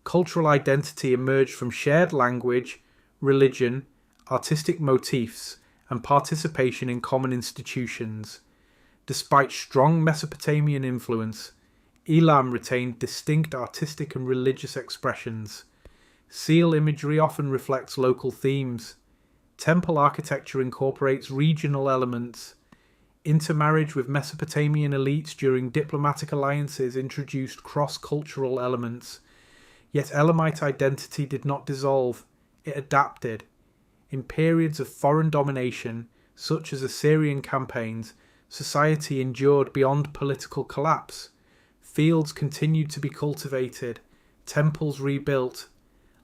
Cultural identity emerged from shared language, religion, artistic motifs, and participation in common institutions. Despite strong Mesopotamian influence, Elam retained distinct artistic and religious expressions. Seal imagery often reflects local themes. Temple architecture incorporates regional elements. Intermarriage with Mesopotamian elites during diplomatic alliances introduced cross-cultural elements. Yet Elamite identity did not dissolve, it adapted. In periods of foreign domination, such as Assyrian campaigns, society endured beyond political collapse. Fields continued to be cultivated, temples rebuilt,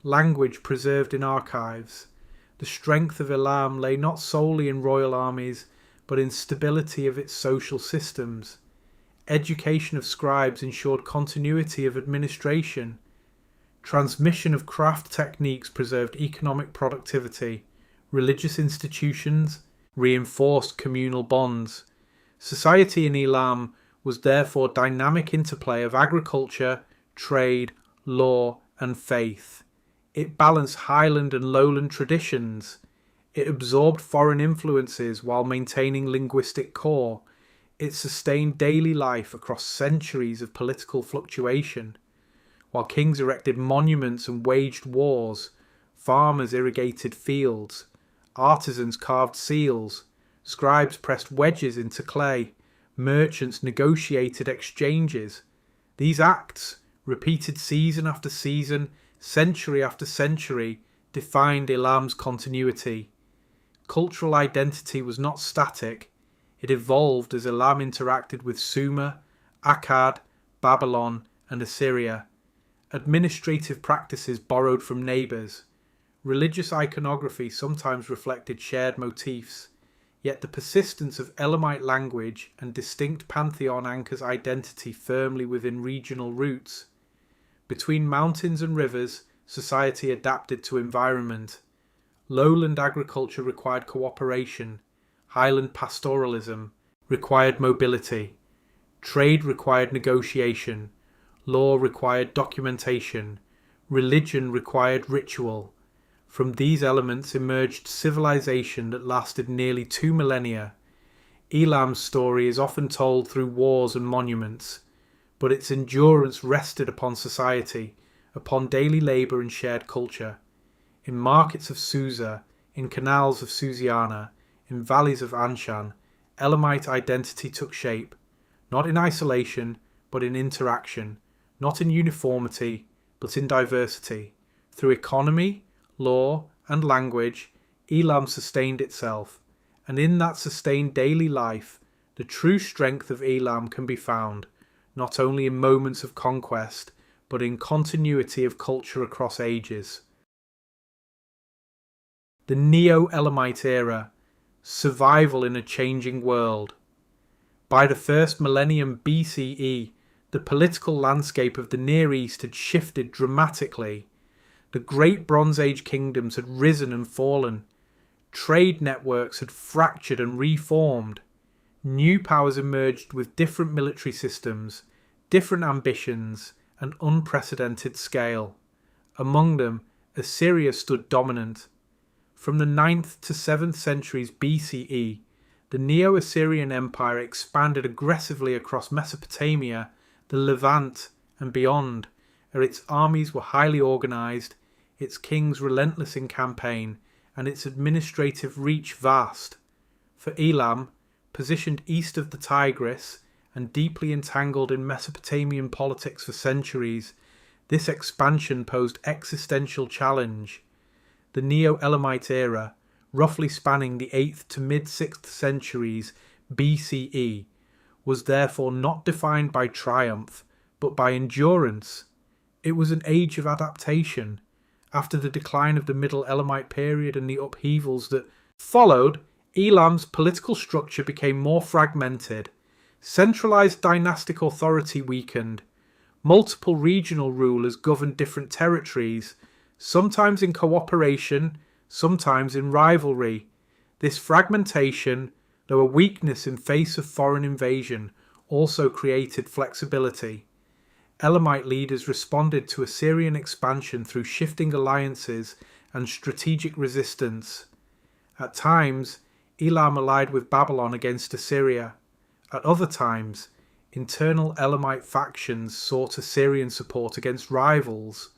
language preserved in archives. The strength of Elam lay not solely in royal armies, but in stability of its social systems. Education of scribes ensured continuity of administration. Transmission of craft techniques preserved economic productivity. Religious institutions reinforced communal bonds. Society in Elam was therefore dynamic interplay of agriculture, trade, law, and faith. It balanced highland and lowland traditions. It absorbed foreign influences while maintaining linguistic core. It sustained daily life across centuries of political fluctuation. While kings erected monuments and waged wars, farmers irrigated fields, artisans carved seals, scribes pressed wedges into clay, merchants negotiated exchanges. These acts, repeated season after season, century after century, defined Elam's continuity. Cultural identity was not static. It evolved as Elam interacted with Sumer, Akkad, Babylon, and Assyria. Administrative practices borrowed from neighbours. Religious iconography sometimes reflected shared motifs, yet the persistence of Elamite language and distinct pantheon anchors identity firmly within regional roots. Between mountains and rivers, society adapted to environment. Lowland agriculture required cooperation. Highland pastoralism required mobility. Trade required negotiation. Law required documentation. Religion required ritual. From these elements emerged civilization that lasted nearly 2 millennia. Elam's story is often told through wars and monuments, but its endurance rested upon society, upon daily labour and shared culture. In markets of Susa, in canals of Susiana, in valleys of Anshan, Elamite identity took shape, not in isolation, but in interaction, not in uniformity, but in diversity. Through economy, law, and language, Elam sustained itself, and in that sustained daily life, the true strength of Elam can be found, not only in moments of conquest, but in continuity of culture across ages. The Neo-Elamite era, survival in a changing world. By the first millennium BCE, the political landscape of the Near East had shifted dramatically. The great Bronze Age kingdoms had risen and fallen. Trade networks had fractured and reformed. New powers emerged with different military systems, different ambitions, and unprecedented scale. Among them, Assyria stood dominant. From the 9th to 7th centuries BCE, the Neo-Assyrian Empire expanded aggressively across Mesopotamia, the Levant, and beyond, where its armies were highly organised, its kings relentless in campaign, and its administrative reach vast. For Elam, positioned east of the Tigris and deeply entangled in Mesopotamian politics for centuries, this expansion posed existential challenge. The Neo-Elamite era, roughly spanning the 8th to mid-6th centuries BCE, was therefore not defined by triumph, but by endurance. It was an age of adaptation. After the decline of the Middle Elamite period and the upheavals that followed, Elam's political structure became more fragmented. Centralized dynastic authority weakened. Multiple regional rulers governed different territories, sometimes in cooperation, sometimes in rivalry. This fragmentation, though a weakness in face of foreign invasion, also created flexibility. Elamite leaders responded to Assyrian expansion through shifting alliances and strategic resistance. At times, Elam allied with Babylon against Assyria. At other times, internal Elamite factions sought Assyrian support against rivals.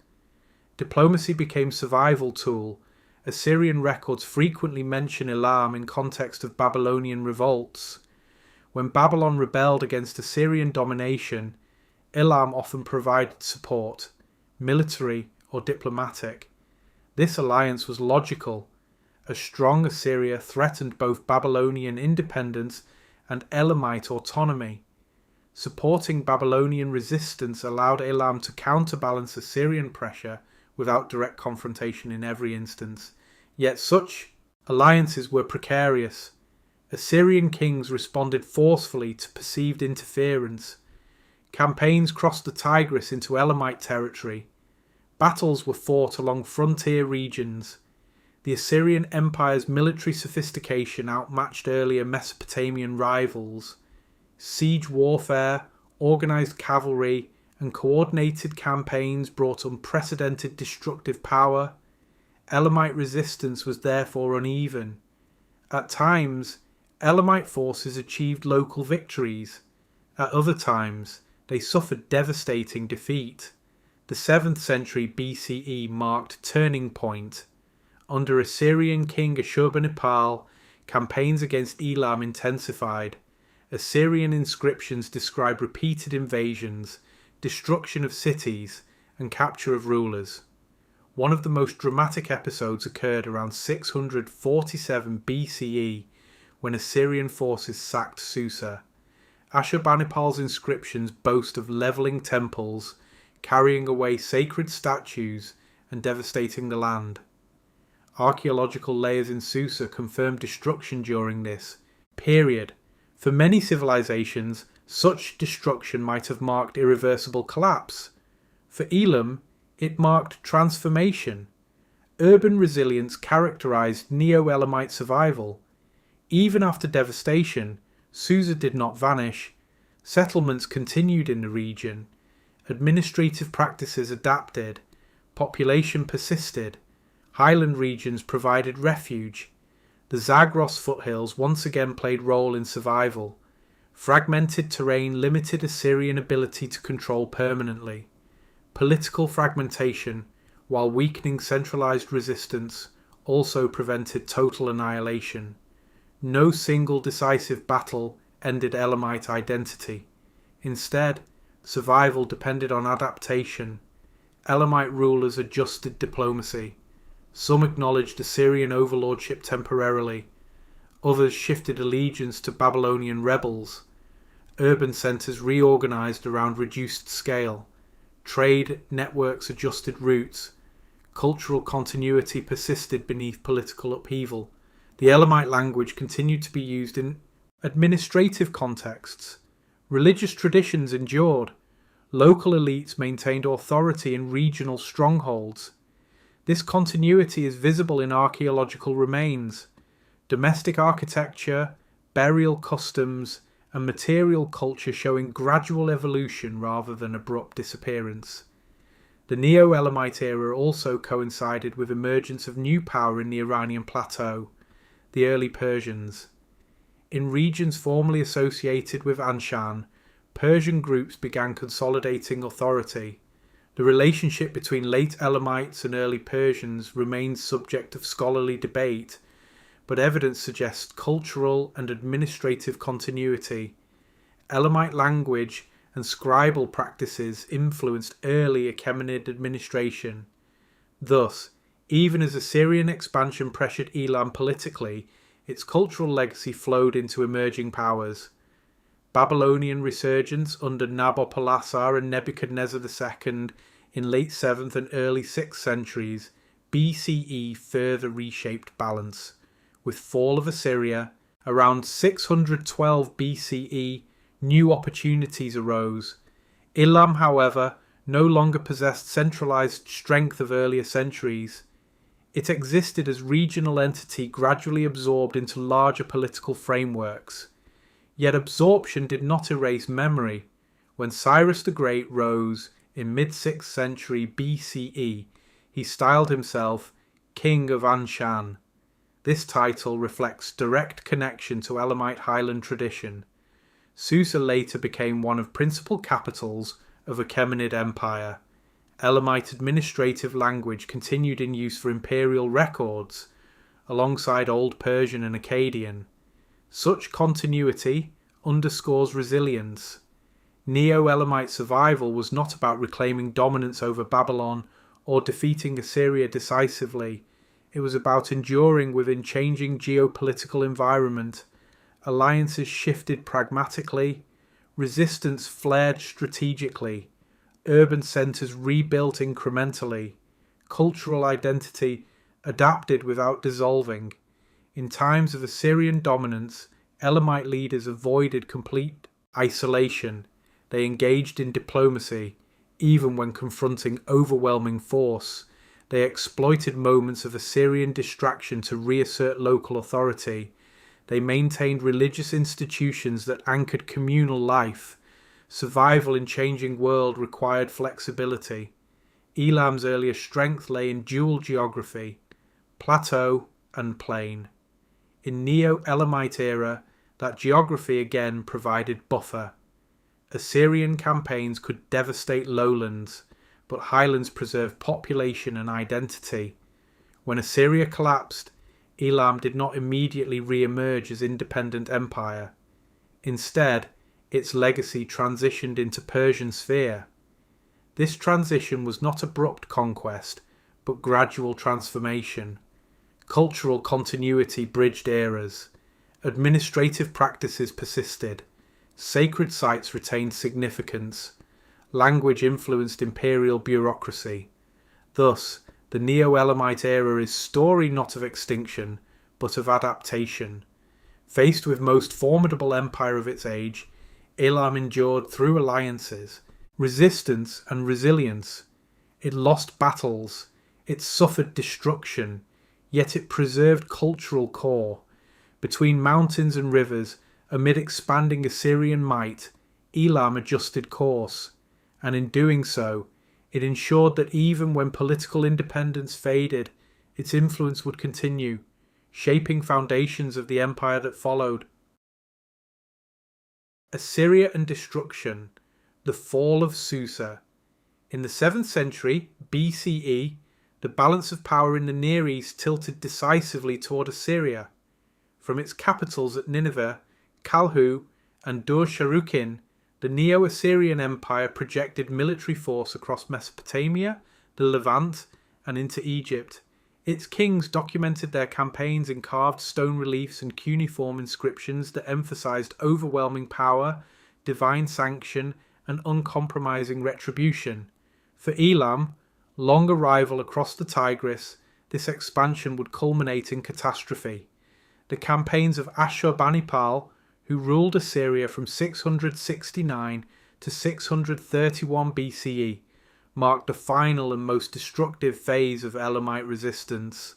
Diplomacy became a survival tool. Assyrian records frequently mention Elam in context of Babylonian revolts. When Babylon rebelled against Assyrian domination, Elam often provided support, military or diplomatic. This alliance was logical. A strong Assyria threatened both Babylonian independence and Elamite autonomy. Supporting Babylonian resistance allowed Elam to counterbalance Assyrian pressure without direct confrontation in every instance. Yet such alliances were precarious. Assyrian kings responded forcefully to perceived interference. Campaigns crossed the Tigris into Elamite territory. Battles were fought along frontier regions. The Assyrian Empire's military sophistication outmatched earlier Mesopotamian rivals. Siege warfare, organised cavalry, and coordinated campaigns brought unprecedented destructive power. Elamite resistance was therefore uneven. At times, Elamite forces achieved local victories. At other times, they suffered devastating defeat. The 7th century BCE marked a turning point. Under Assyrian king Ashurbanipal, campaigns against Elam intensified. Assyrian inscriptions describe repeated invasions, destruction of cities, and capture of rulers. One of the most dramatic episodes occurred around 647 BCE when Assyrian forces sacked Susa. Ashurbanipal's inscriptions boast of levelling temples, carrying away sacred statues, and devastating the land. Archaeological layers in Susa confirm destruction during this period. For many civilizations, such destruction might have marked irreversible collapse. For Elam, it marked transformation. Urban resilience characterized Neo-Elamite survival. Even after devastation, Susa did not vanish. Settlements continued in the region. Administrative practices adapted. Population persisted. Highland regions provided refuge. The Zagros foothills once again played a role in survival. Fragmented terrain limited Assyrian ability to control permanently. Political fragmentation, while weakening centralized resistance, also prevented total annihilation. No single decisive battle ended Elamite identity. Instead, survival depended on adaptation. Elamite rulers adjusted diplomacy. Some acknowledged Assyrian overlordship temporarily. Others shifted allegiance to Babylonian rebels. Urban centres reorganised around reduced scale. Trade networks adjusted routes. Cultural continuity persisted beneath political upheaval. The Elamite language continued to be used in administrative contexts. Religious traditions endured. Local elites maintained authority in regional strongholds. This continuity is visible in archaeological remains. Domestic architecture, burial customs, and material culture showing gradual evolution rather than abrupt disappearance. The Neo-Elamite era also coincided with emergence of new power in the Iranian plateau, the early Persians. In regions formerly associated with Anshan, Persian groups began consolidating authority. The relationship between late Elamites and early Persians remains subject of scholarly debate, but evidence suggests cultural and administrative continuity. Elamite language and scribal practices influenced early Achaemenid administration. Thus, even as Assyrian expansion pressured Elam politically, its cultural legacy flowed into emerging powers. Babylonian resurgence under Nabopolassar and Nebuchadnezzar II in late 7th and early 6th centuries BCE further reshaped balance. With fall of Assyria, around 612 BCE, new opportunities arose. Elam, however, no longer possessed centralized strength of earlier centuries. It existed as regional entity gradually absorbed into larger political frameworks. Yet absorption did not erase memory. When Cyrus the Great rose in mid-6th century BCE, he styled himself King of Anshan. This title reflects direct connection to Elamite Highland tradition. Susa later became one of principal capitals of Achaemenid Empire. Elamite administrative language continued in use for imperial records, alongside Old Persian and Akkadian. Such continuity underscores resilience. Neo-Elamite survival was not about reclaiming dominance over Babylon or defeating Assyria decisively. It was about enduring within changing geopolitical environment. Alliances shifted pragmatically, resistance flared strategically, urban centres rebuilt incrementally, cultural identity adapted without dissolving. In times of Assyrian dominance, Elamite leaders avoided complete isolation. They engaged in diplomacy, even when confronting overwhelming force. They exploited moments of Assyrian distraction to reassert local authority. They maintained religious institutions that anchored communal life. Survival in changing world required flexibility. Elam's earlier strength lay in dual geography, plateau and plain. In Neo-Elamite era, that geography again provided buffer. Assyrian campaigns could devastate lowlands, but highlands preserved population and identity. When Assyria collapsed, Elam did not immediately re-emerge as independent empire. Instead, its legacy transitioned into Persian sphere. This transition was not abrupt conquest, but gradual transformation. Cultural continuity bridged eras. Administrative practices persisted. Sacred sites retained significance. Language influenced imperial bureaucracy. Thus, the Neo-Elamite era is story not of extinction, but of adaptation. Faced with most formidable empire of its age, Elam endured through alliances, resistance and resilience. It lost battles, it suffered destruction, yet it preserved cultural core. Between mountains and rivers, amid expanding Assyrian might, Elam adjusted course, and in doing so, it ensured that even when political independence faded, its influence would continue, shaping foundations of the empire that followed. Assyria and destruction, the fall of Susa. In the 7th century BCE, the balance of power in the Near East tilted decisively toward Assyria. From its capitals at Nineveh, Kalhu, and Dur-Sharukin, the Neo-Assyrian Empire projected military force across Mesopotamia, the Levant, and into Egypt. Its kings documented their campaigns in carved stone reliefs and cuneiform inscriptions that emphasized overwhelming power, divine sanction, and uncompromising retribution. For Elam, long a rival across the Tigris, this expansion would culminate in catastrophe. The campaigns of Ashurbanipal, who ruled Assyria from 669 to 631 BCE, marked the final and most destructive phase of Elamite resistance.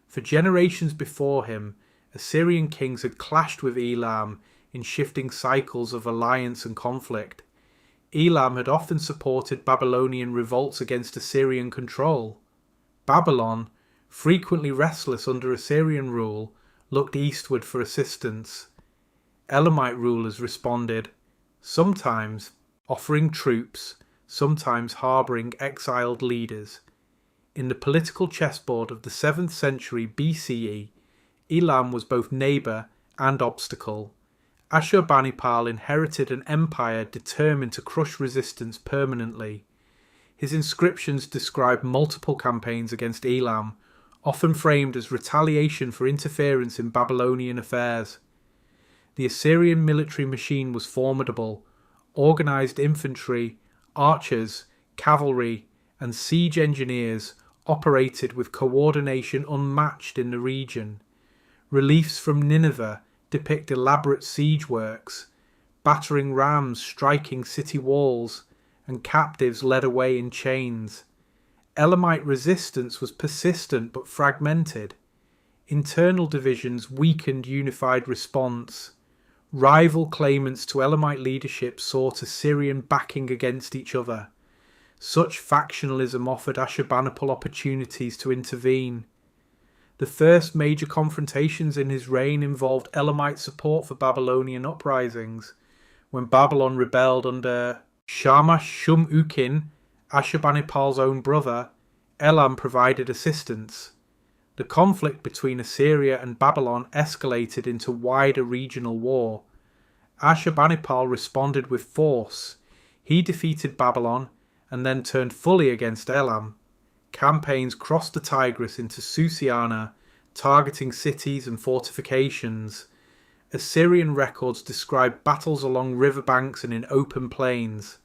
For generations before him, Assyrian kings had clashed with Elam in shifting cycles of alliance and conflict. Elam had often supported Babylonian revolts against Assyrian control. Babylon, frequently restless under Assyrian rule, looked eastward for assistance. Elamite rulers responded, sometimes offering troops, sometimes harbouring exiled leaders. In the political chessboard of the 7th century BCE, Elam was both neighbour and obstacle. Ashurbanipal inherited an empire determined to crush resistance permanently. His inscriptions describe multiple campaigns against Elam, often framed as retaliation for interference in Babylonian affairs. The Assyrian military machine was formidable. Organised infantry, archers, cavalry, and siege engineers operated with coordination unmatched in the region. Reliefs from Nineveh depict elaborate siege works, battering rams striking city walls, and captives led away in chains. Elamite resistance was persistent but fragmented. Internal divisions weakened unified response. Rival claimants to Elamite leadership sought Assyrian backing against each other. Such factionalism offered Ashurbanipal opportunities to intervene. The first major confrontations in his reign involved Elamite support for Babylonian uprisings. When Babylon rebelled under Shamash-shum-ukin, Ashurbanipal's own brother, Elam provided assistance. The conflict between Assyria and Babylon escalated into wider regional war. Ashurbanipal responded with force. He defeated Babylon and then turned fully against Elam. Campaigns crossed the Tigris into Susiana, targeting cities and fortifications. Assyrian records describe battles along riverbanks and in open plains.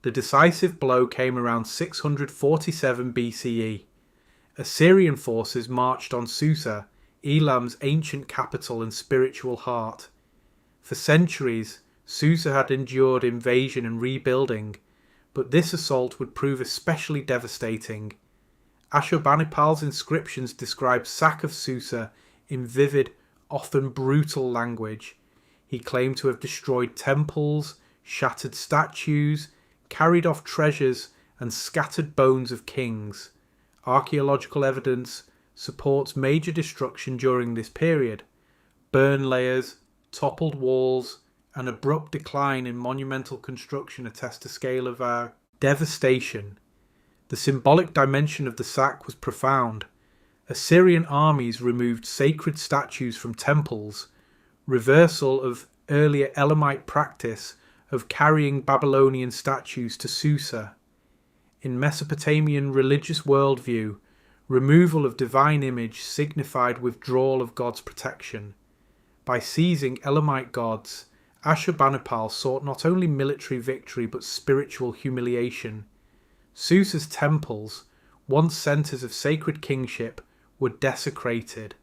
The decisive blow came around 647 BCE. Assyrian forces marched on Susa, Elam's ancient capital and spiritual heart. For centuries, Susa had endured invasion and rebuilding, but this assault would prove especially devastating. Ashurbanipal's inscriptions describe sack of Susa in vivid, often brutal language. He claimed to have destroyed temples, shattered statues, carried off treasures, and scattered bones of kings. Archaeological evidence supports major destruction during this period. Burn layers, toppled walls, and abrupt decline in monumental construction attest to scale of devastation. The symbolic dimension of the sack was profound. Assyrian armies removed sacred statues from temples, reversal of earlier Elamite practice of carrying Babylonian statues to Susa. In Mesopotamian religious worldview, removal of divine image signified withdrawal of God's protection. By seizing Elamite gods, Ashurbanipal sought not only military victory but spiritual humiliation. Susa's temples, once centres of sacred kingship, were desecrated.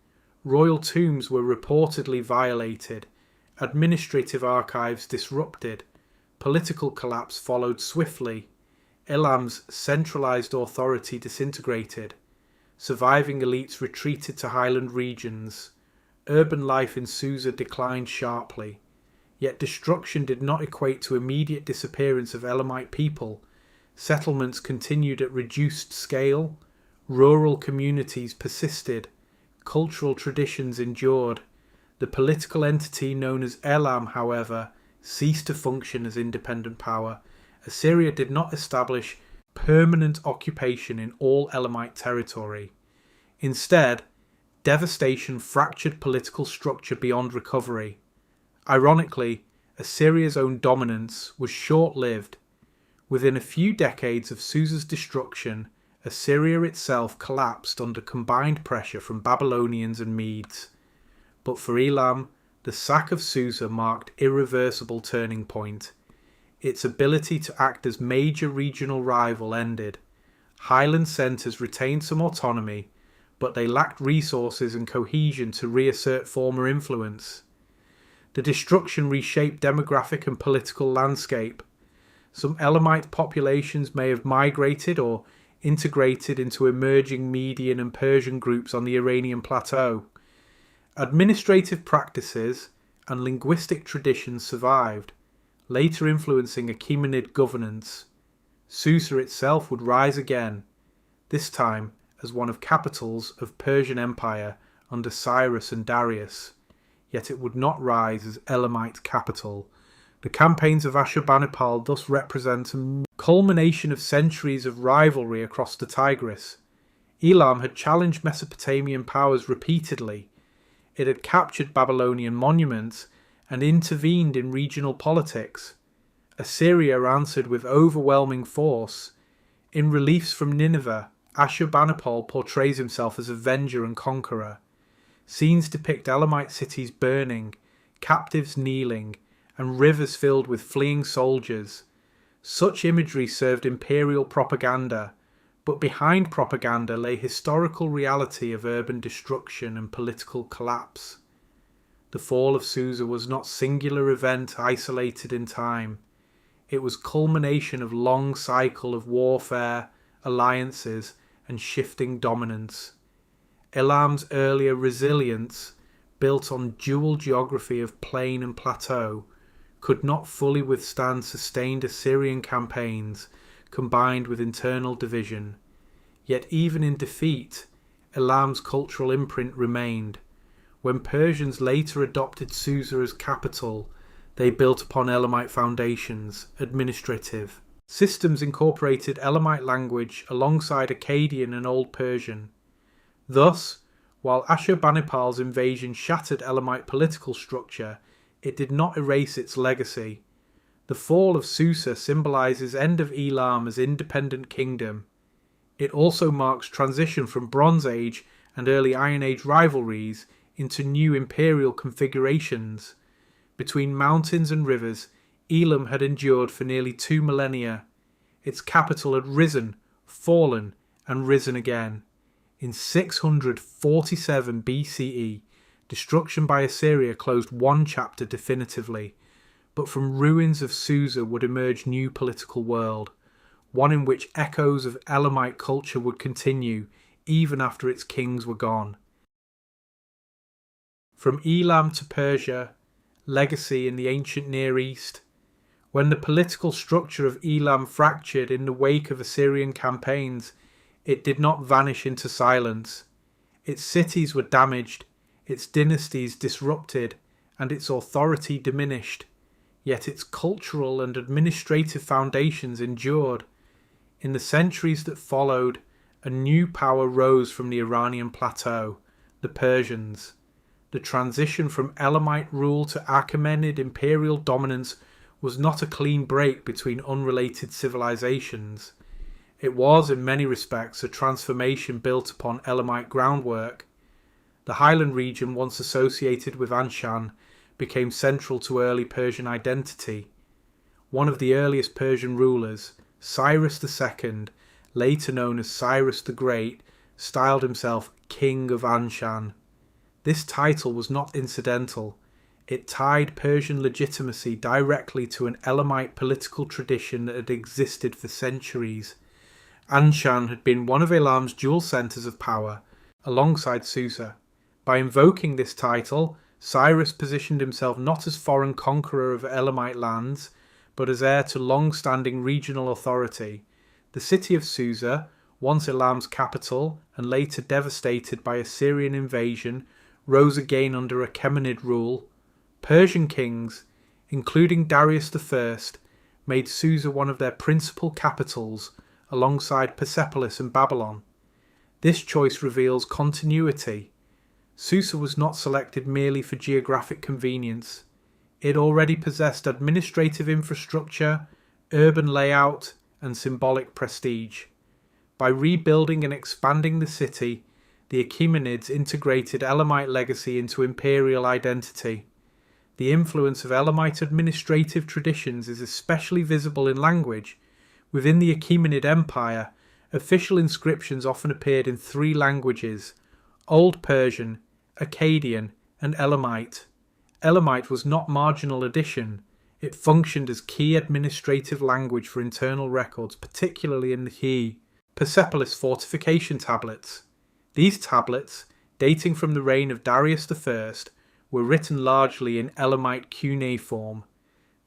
Royal tombs were reportedly violated. Administrative archives disrupted. Political collapse followed swiftly. Elam's centralised authority disintegrated. Surviving elites retreated to highland regions. Urban life in Susa declined sharply. Yet destruction did not equate to immediate disappearance of Elamite people. Settlements continued at reduced scale. Rural communities persisted. Cultural traditions endured. The political entity known as Elam, however, ceased to function as independent power. Assyria did not establish permanent occupation in all Elamite territory. Instead, devastation fractured political structure beyond recovery. Ironically, Assyria's own dominance was short-lived. Within a few decades of Susa's destruction, Assyria itself collapsed under combined pressure from Babylonians and Medes. But for Elam, the sack of Susa marked irreversible turning point. Its ability to act as major regional rival ended. Highland centres retained some autonomy, but they lacked resources and cohesion to reassert former influence. The destruction reshaped demographic and political landscape. Some Elamite populations may have migrated or integrated into emerging Median and Persian groups on the Iranian plateau. Administrative practices and linguistic traditions survived. later influencing Achaemenid governance. Susa itself would rise again, this time as one of capitals of Persian Empire under Cyrus and Darius, yet it would not rise as Elamite capital. The campaigns of Ashurbanipal thus represent a culmination of centuries of rivalry across the Tigris. Elam had challenged Mesopotamian powers repeatedly. It had captured Babylonian monuments and intervened in regional politics. Assyria answered with overwhelming force. In reliefs from Nineveh, Ashurbanipal portrays himself as avenger and conqueror. Scenes depict Elamite cities burning, captives kneeling, and rivers filled with fleeing soldiers. Such imagery served imperial propaganda, but behind propaganda lay historical reality of urban destruction and political collapse. The fall of Susa was not a singular event isolated in time. It was culmination of a long cycle of warfare, alliances, and shifting dominance. Elam's earlier resilience, built on dual geography of plain and plateau, could not fully withstand sustained Assyrian campaigns combined with internal division. Yet even in defeat, Elam's cultural imprint remained. When Persians later adopted Susa as capital, they built upon Elamite foundations, administrative. Systems incorporated Elamite language alongside Akkadian and Old Persian. Thus, while Ashurbanipal's invasion shattered Elamite political structure, it did not erase its legacy. The fall of Susa symbolises end of Elam as independent kingdom. It also marks transition from Bronze Age and early Iron Age rivalries into new imperial configurations. Between mountains and rivers, Elam had endured for nearly 2 millennia. Its capital had risen, fallen, and risen again. In 647 BCE, destruction by Assyria closed one chapter definitively, but from ruins of Susa would emerge a new political world, one in which echoes of Elamite culture would continue even after its kings were gone. From Elam to Persia, legacy in the ancient Near East. When the political structure of Elam fractured in the wake of Assyrian campaigns, it did not vanish into silence. Its cities were damaged, its dynasties disrupted, and its authority diminished. Yet its cultural and administrative foundations endured. In the centuries that followed, a new power rose from the Iranian plateau, the Persians. The transition from Elamite rule to Achaemenid imperial dominance was not a clean break between unrelated civilizations. It was, in many respects, a transformation built upon Elamite groundwork. The highland region, once associated with Anshan, became central to early Persian identity. One of the earliest Persian rulers, Cyrus II, later known as Cyrus the Great, styled himself King of Anshan. This title was not incidental. It tied Persian legitimacy directly to an Elamite political tradition that had existed for centuries. Anshan had been one of Elam's dual centres of power, alongside Susa. By invoking this title, Cyrus positioned himself not as foreign conqueror of Elamite lands, but as heir to long-standing regional authority. The city of Susa, once Elam's capital and later devastated by Assyrian invasion, rose again under Achaemenid rule. Persian kings, including Darius I, made Susa one of their principal capitals, alongside Persepolis and Babylon. This choice reveals continuity. Susa was not selected merely for geographic convenience. It already possessed administrative infrastructure, urban layout, and symbolic prestige. By rebuilding and expanding the city, the Achaemenids integrated Elamite legacy into imperial identity. The influence of Elamite administrative traditions is especially visible in language. Within the Achaemenid Empire, official inscriptions often appeared in 3 languages: Old Persian, Akkadian, and Elamite. Elamite was not marginal addition. It functioned as key administrative language for internal records, particularly in the key Persepolis fortification tablets. These tablets, dating from the reign of Darius I, were written largely in Elamite cuneiform.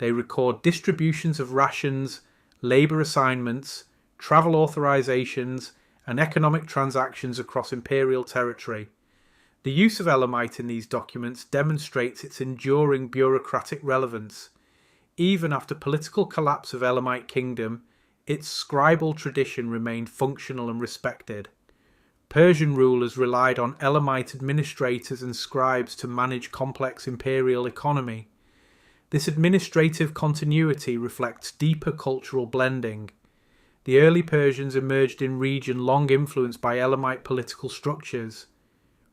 They record distributions of rations, labour assignments, travel authorizations, and economic transactions across imperial territory. The use of Elamite in these documents demonstrates its enduring bureaucratic relevance. Even after political collapse of Elamite kingdom, its scribal tradition remained functional and respected. Persian rulers relied on Elamite administrators and scribes to manage complex imperial economy. This administrative continuity reflects deeper cultural blending. The early Persians emerged in region long influenced by Elamite political structures.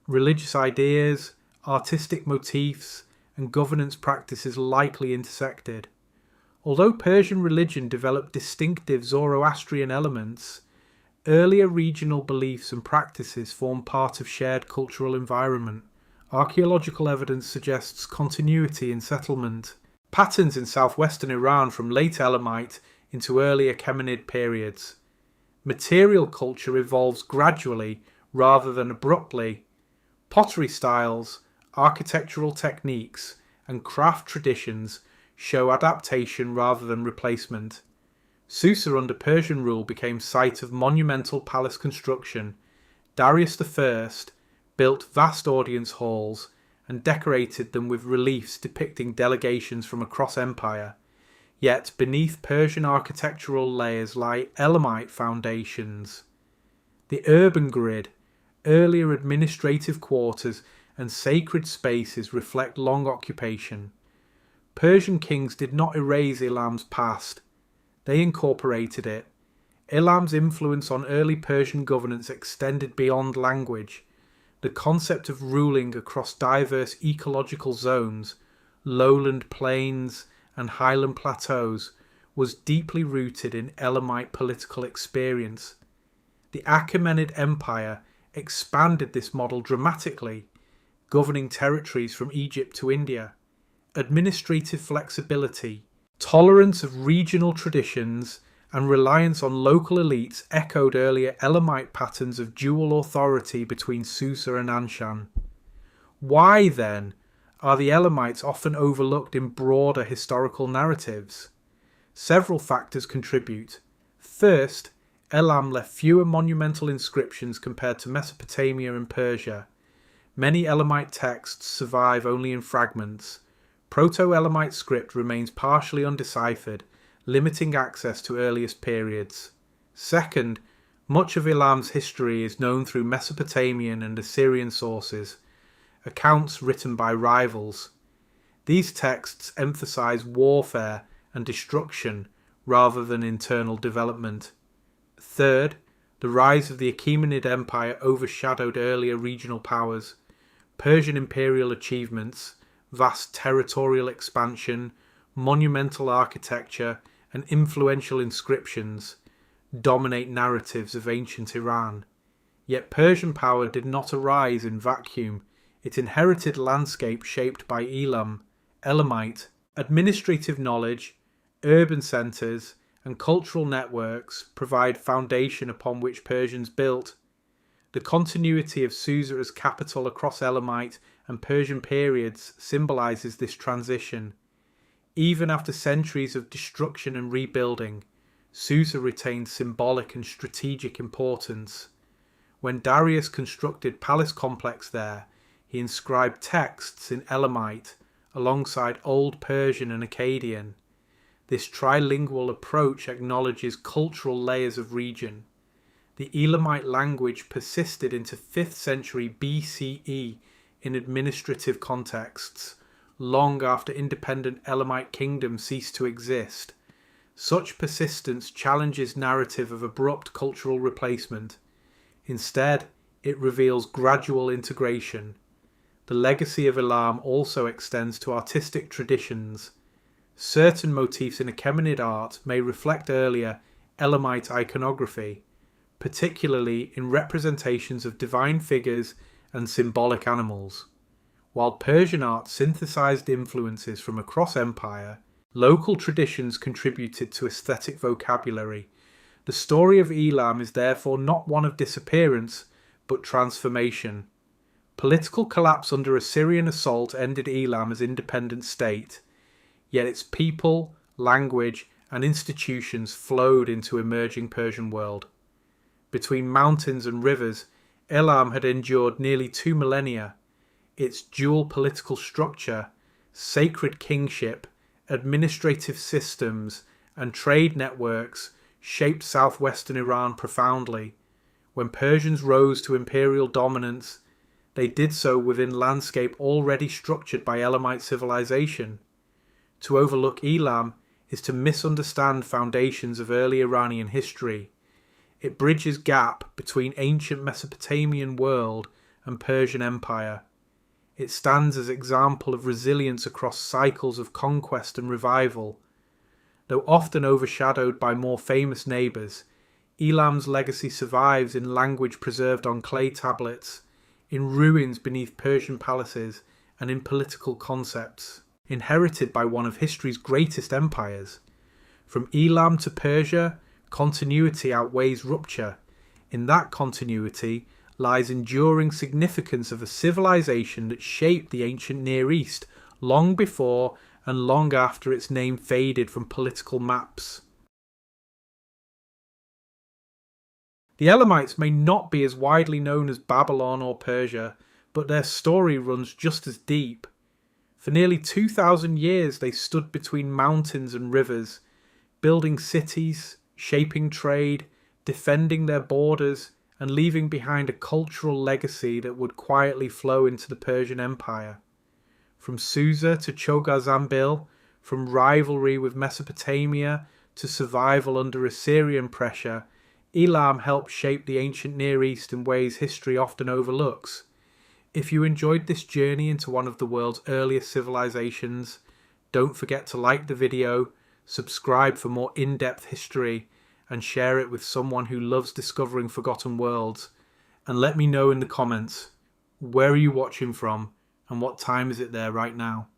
Religious ideas, artistic motifs, and governance practices likely intersected. Although Persian religion developed distinctive Zoroastrian elements, earlier regional beliefs and practices formed part of shared cultural environment. Archaeological evidence suggests continuity in settlement. Patterns in southwestern Iran from late Elamite into early Achaemenid periods. Material culture evolves gradually rather than abruptly. Pottery styles, architectural techniques, and craft traditions show adaptation rather than replacement. Susa under Persian rule became site of monumental palace construction. Darius I built vast audience halls and decorated them with reliefs depicting delegations from across empire. Yet beneath Persian architectural layers lie Elamite foundations. The urban grid, earlier administrative quarters, and sacred spaces reflect long occupation. Persian kings did not erase Elam's past. They incorporated it. Elam's influence on early Persian governance extended beyond language. The concept of ruling across diverse ecological zones, lowland plains and highland plateaus, was deeply rooted in Elamite political experience. The Achaemenid Empire expanded this model dramatically, governing territories from Egypt to India. Administrative flexibility, tolerance of regional traditions, and reliance on local elites echoed earlier Elamite patterns of dual authority between Susa and Anshan. Why, then, are the Elamites often overlooked in broader historical narratives? Several factors contribute. First, Elam left fewer monumental inscriptions compared to Mesopotamia and Persia. Many Elamite texts survive only in fragments. Proto-Elamite script remains partially undeciphered, limiting access to earliest periods. Second, much of Elam's history is known through Mesopotamian and Assyrian sources, accounts written by rivals. These texts emphasize warfare and destruction rather than internal development. Third, the rise of the Achaemenid Empire overshadowed earlier regional powers. Persian imperial achievements, vast territorial expansion, monumental architecture, and influential inscriptions dominate narratives of ancient Iran. Yet Persian power did not arise in vacuum. It inherited landscape shaped by Elam, Elamite, administrative knowledge, urban centres, and cultural networks provide foundation upon which Persians built. The continuity of Susa as capital across Elamite and Persian periods symbolises this transition. Even after centuries of destruction and rebuilding, Susa retained symbolic and strategic importance. When Darius constructed palace complex there, he inscribed texts in Elamite alongside Old Persian and Akkadian. This trilingual approach acknowledges cultural layers of region. The Elamite language persisted into 5th century BCE in administrative contexts, long after independent Elamite kingdoms ceased to exist. Such persistence challenges narrative of abrupt cultural replacement. Instead, it reveals gradual integration. The legacy of Elam also extends to artistic traditions. Certain motifs in Achaemenid art may reflect earlier Elamite iconography, particularly in representations of divine figures and symbolic animals. While Persian art synthesized influences from across empire, local traditions contributed to aesthetic vocabulary. The story of Elam is therefore not one of disappearance, but transformation. Political collapse under Assyrian assault ended Elam as independent state. yet its people, language, and institutions flowed into emerging Persian world. Between mountains and rivers, Elam had endured nearly 2 millennia. Its dual political structure, sacred kingship, administrative systems, and trade networks shaped southwestern Iran profoundly. When Persians rose to imperial dominance, they did so within landscape already structured by Elamite civilization. To overlook Elam is to misunderstand foundations of early Iranian history. It bridges gap between ancient Mesopotamian world and Persian Empire. It stands as example of resilience across cycles of conquest and revival. Though often overshadowed by more famous neighbours, Elam's legacy survives in language preserved on clay tablets, in ruins beneath Persian palaces, and in political concepts, inherited by one of history's greatest empires. From Elam to Persia, continuity outweighs rupture. In that continuity lies enduring significance of a civilization that shaped the ancient Near East long before and long after its name faded from political maps. The Elamites may not be as widely known as Babylon or Persia, but their story runs just as deep. For nearly 2,000 years they stood between mountains and rivers, building cities, shaping trade, defending their borders, and leaving behind a cultural legacy that would quietly flow into the Persian Empire. From Susa to Chogha Zanbil, from rivalry with Mesopotamia to survival under Assyrian pressure, Elam helped shape the ancient Near East in ways history often overlooks. If you enjoyed this journey into one of the world's earliest civilizations, don't forget to like the video, subscribe for more in-depth history, and share it with someone who loves discovering forgotten worlds. And let me know in the comments, where are you watching from and what time is it there right now?